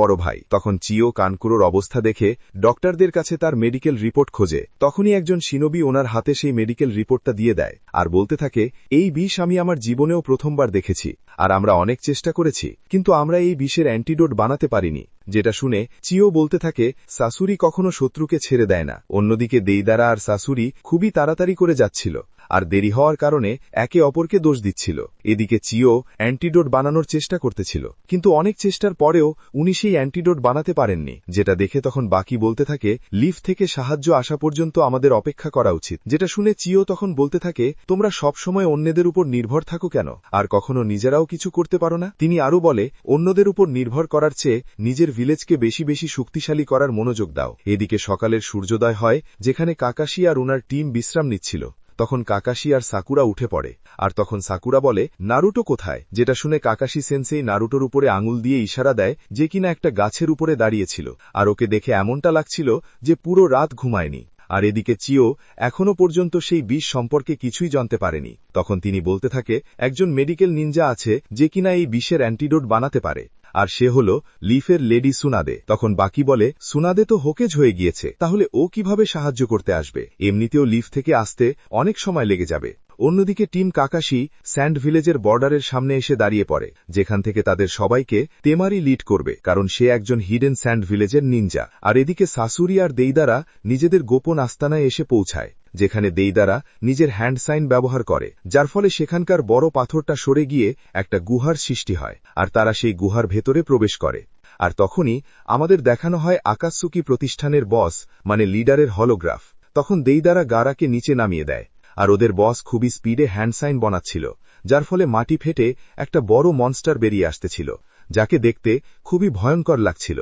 বড় ভাই। তখন চিও কানকুরোর অবস্থা দেখে ডক্টরদের কাছে তার মেডিকেল রিপোর্ট খোঁজে। তখনই একজন শিনোবি ওনার হাতে সেই মেডিকেল রিপোর্টটা দিয়ে দেয় আর বলতে থাকে এই বিষ আমি আমার জীবনেও প্রথমবার দেখেছি, আর আমরা অনেক চেষ্টা করেছি কিন্তু আমরা এই বিষের অ্যান্টিডোট বানাতে পারিনি। যেটা শুনে চিও বলতে থাকে শাশুড়ি কখনো শত্রুকে ছেড়ে দেয় না। অন্যদিকে দেইদারা আর শাশুড়ি খুবই তাড়াতাড়ি করে যাচ্ছিল আর দেরি হওয়ার কারণে একে অপরকে দোষ দিচ্ছিল। এদিকে চিও অ্যান্টিডোট বানানোর চেষ্টা করতেছিল, কিন্তু অনেক চেষ্টার পরেও উনি সেই অ্যান্টিডোট বানাতে পারেননি। যেটা দেখে তখন বাকি বলতে থাকে লিফ থেকে সাহায্য আসা পর্যন্ত আমাদের অপেক্ষা করা উচিত। যেটা শুনে চিও তখন বলতে থাকে তোমরা সবসময় অন্যদের উপর নির্ভর থাকো কেন, আর কখনো নিজেরাও কিছু করতে পারো না। তিনি আরও বলে অন্যদের উপর নির্ভর করার চেয়ে নিজের ভিলেজকে বেশি বেশি শক্তিশালী করার মনোযোগ দাও। এদিকে সকালের সূর্যোদয় হয়, যেখানে কাকাশি আর ওনার টিম বিশ্রাম নিচ্ছিল। তখন কাকাশি আর সাকুরা উঠে পড়ে, আর তখন সাকুরা বলে নারুটো কোথায়। যেটা শুনে কাকাশি সেন্সেই নারুটোর উপরে আঙুল দিয়ে ইশারা দেয় যে কিনা একটা গাছের উপরে দাঁড়িয়েছিল, আর ওকে দেখে এমনটা লাগছিল যে পুরো রাত ঘুমায়নি। আর এদিকে চিও এখনো পর্যন্ত সেই বিষ সম্পর্কে কিছুই জানতে পারেনি। তখন তিনি বলতে থাকে একজন মেডিকেল নিনজা আছে যে কিনা এই বিষের অ্যান্টিডোট বানাতে পারে, আর সে হল লিফের লেডি সুনাদে। তখন বাকি বলে সুনাদে তো হোকেজ হয়ে গিয়েছে, তাহলে ও কিভাবে সাহায্য করতে আসবে? এমনিতেও লিফ থেকে আসতে অনেক সময় লেগে যাবে। অন্যদিকে টিম কাকাশি স্যান্ড ভিলেজের বর্ডারের সামনে এসে দাঁড়িয়ে পড়ে, যেখান থেকে তাদের সবাইকে তেমারি লিড করবে, কারণ সে একজন হিডেন স্যান্ড ভিলেজের নিনজা। আর এদিকে শাশুড়ি আর দেইদারা নিজেদের গোপন আস্তানায় এসে পৌঁছায়, যেখানে দেইদারা নিজের হ্যান্ড সাইন ব্যবহার করে, যার ফলে সেখানকার বড় পাথরটা সরে গিয়ে একটা গুহার সৃষ্টি হয়, আর তারা সেই গুহার ভেতরে প্রবেশ করে। আর তখনই আমাদের দেখানো হয় আকাতসুকি প্রতিষ্ঠানের বস মানে লিডারের হলোগ্রাফ। তখন দেইদারা গারাকে নিচে নামিয়ে দেয়, আর ওদের বস খুবই স্পিডে হ্যান্ড সাইন বানাচ্ছিল, যার ফলে মাটি ফেটে একটা বড় মনস্টার বেরিয়ে আসতেছিল, যাকে দেখতে খুবই ভয়ঙ্কর লাগছিল।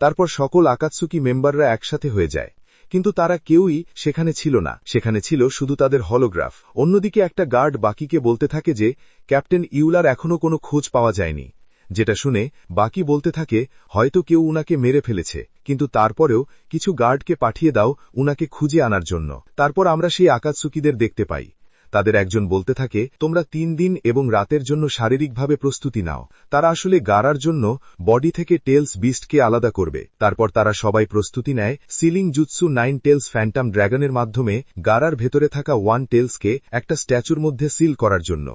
তারপর সকল আকাতসুকি মেম্বাররা একসাথে হয়ে যায়, কিন্তু তারা কেউই সেখানে ছিল না, সেখানে ছিল শুধু তাদের হলোগ্রাফ। অন্যদিকে একটা গার্ড বাকিকে বলতে থাকে যে ক্যাপ্টেন ইউলার এখনো কোনো খোঁজ পাওয়া যায়নি। যেটা শুনে বাকি বলতে থাকে হয়তো কেউ উনাকে মেরে ফেলেছে, কিন্তু তারপরেও কিছু গার্ডকে পাঠিয়ে দাও উনাকে খুঁজে আনার জন্য। তারপর আমরা সেই আকাতসুকিদের দেখতে পাই। তাদের একজন বলতে থাকে তোমরা 3 দিন এবং রাতের জন্য শারীরিকভাবে প্রস্তুতি নাও। তারা আসলে গারার জন্য বডি থেকে টেলস বিস্টকে আলাদা করবে। তারপর তারা সবাই প্রস্তুতি নেয় সিলিং জুৎসু 9 টেলস ফ্যান্টাম ড্র্যাগনের মাধ্যমে গারার ভেতরে থাকা 1 টেলসকে একটা স্ট্যাচুর মধ্যে সিল করার জন্য।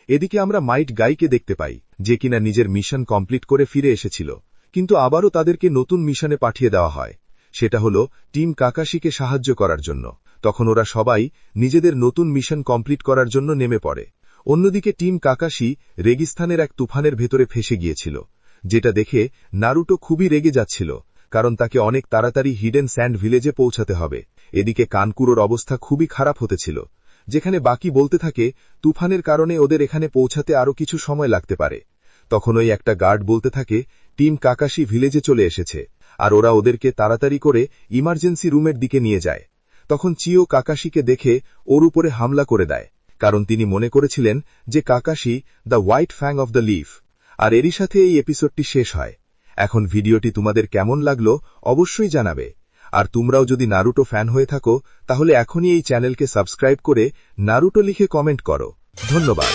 এদিকে আমরা মাইট গাইকে দেখতে পাই, যে কিনা নিজের মিশন কমপ্লিট করে ফিরে এসেছিল, কিন্তু আবারও তাদেরকে নতুন মিশনে পাঠিয়ে দেওয়া হয়। সেটা হলো টিম কাকাশিকে সাহায্য করার জন্য। তখন ওরা সবাই নিজেদের নতুন মিশন কমপ্লিট করার জন্য নেমে পড়ে। অন্যদিকে টিম কাকাশি রেগিস্তানের এক তুফানের ভেতরে ফেসে গিয়েছিল, যেটা দেখে নারুটো খুবই রেগে যাচ্ছিল, কারণ তাকে অনেক তাড়াতাড়ি হিডেন স্যান্ড ভিলেজে পৌঁছাতে হবে। এদিকে কানকুরোর অবস্থা খুবই খারাপ হতেছিল, যেখানে বাকি বলতে থাকে তুফানের কারণে ওদের এখানে পৌঁছাতে আরও কিছু সময় লাগতে পারে। তখন ওই একটা গার্ড বলতে থাকে টিম কাকাশি ভিলেজে চলে এসেছে, আর ওরা ওদেরকে তাড়াতাড়ি করে ইমার্জেন্সি রুমের দিকে নিয়ে যায়। তখন চিও কাকাশিকে দেখে ওর উপরে হামলা করে দেয়, কারণ তিনি মনে করেছিলেন যে Kakashi the white fang of the leaf. আর এরই সাথে এই এপিসোডটি শেষ হয়। এখন ভিডিওটি তোমাদের কেমন লাগলো অবশ্যই জানাবে, আর তোমরাও যদি নারুটো ফ্যান হয়ে থাকো তাহলে এখনই এই চ্যানেলকে সাবস্ক্রাইব করে নারুটো লিখে কমেন্ট করো। ধন্যবাদ।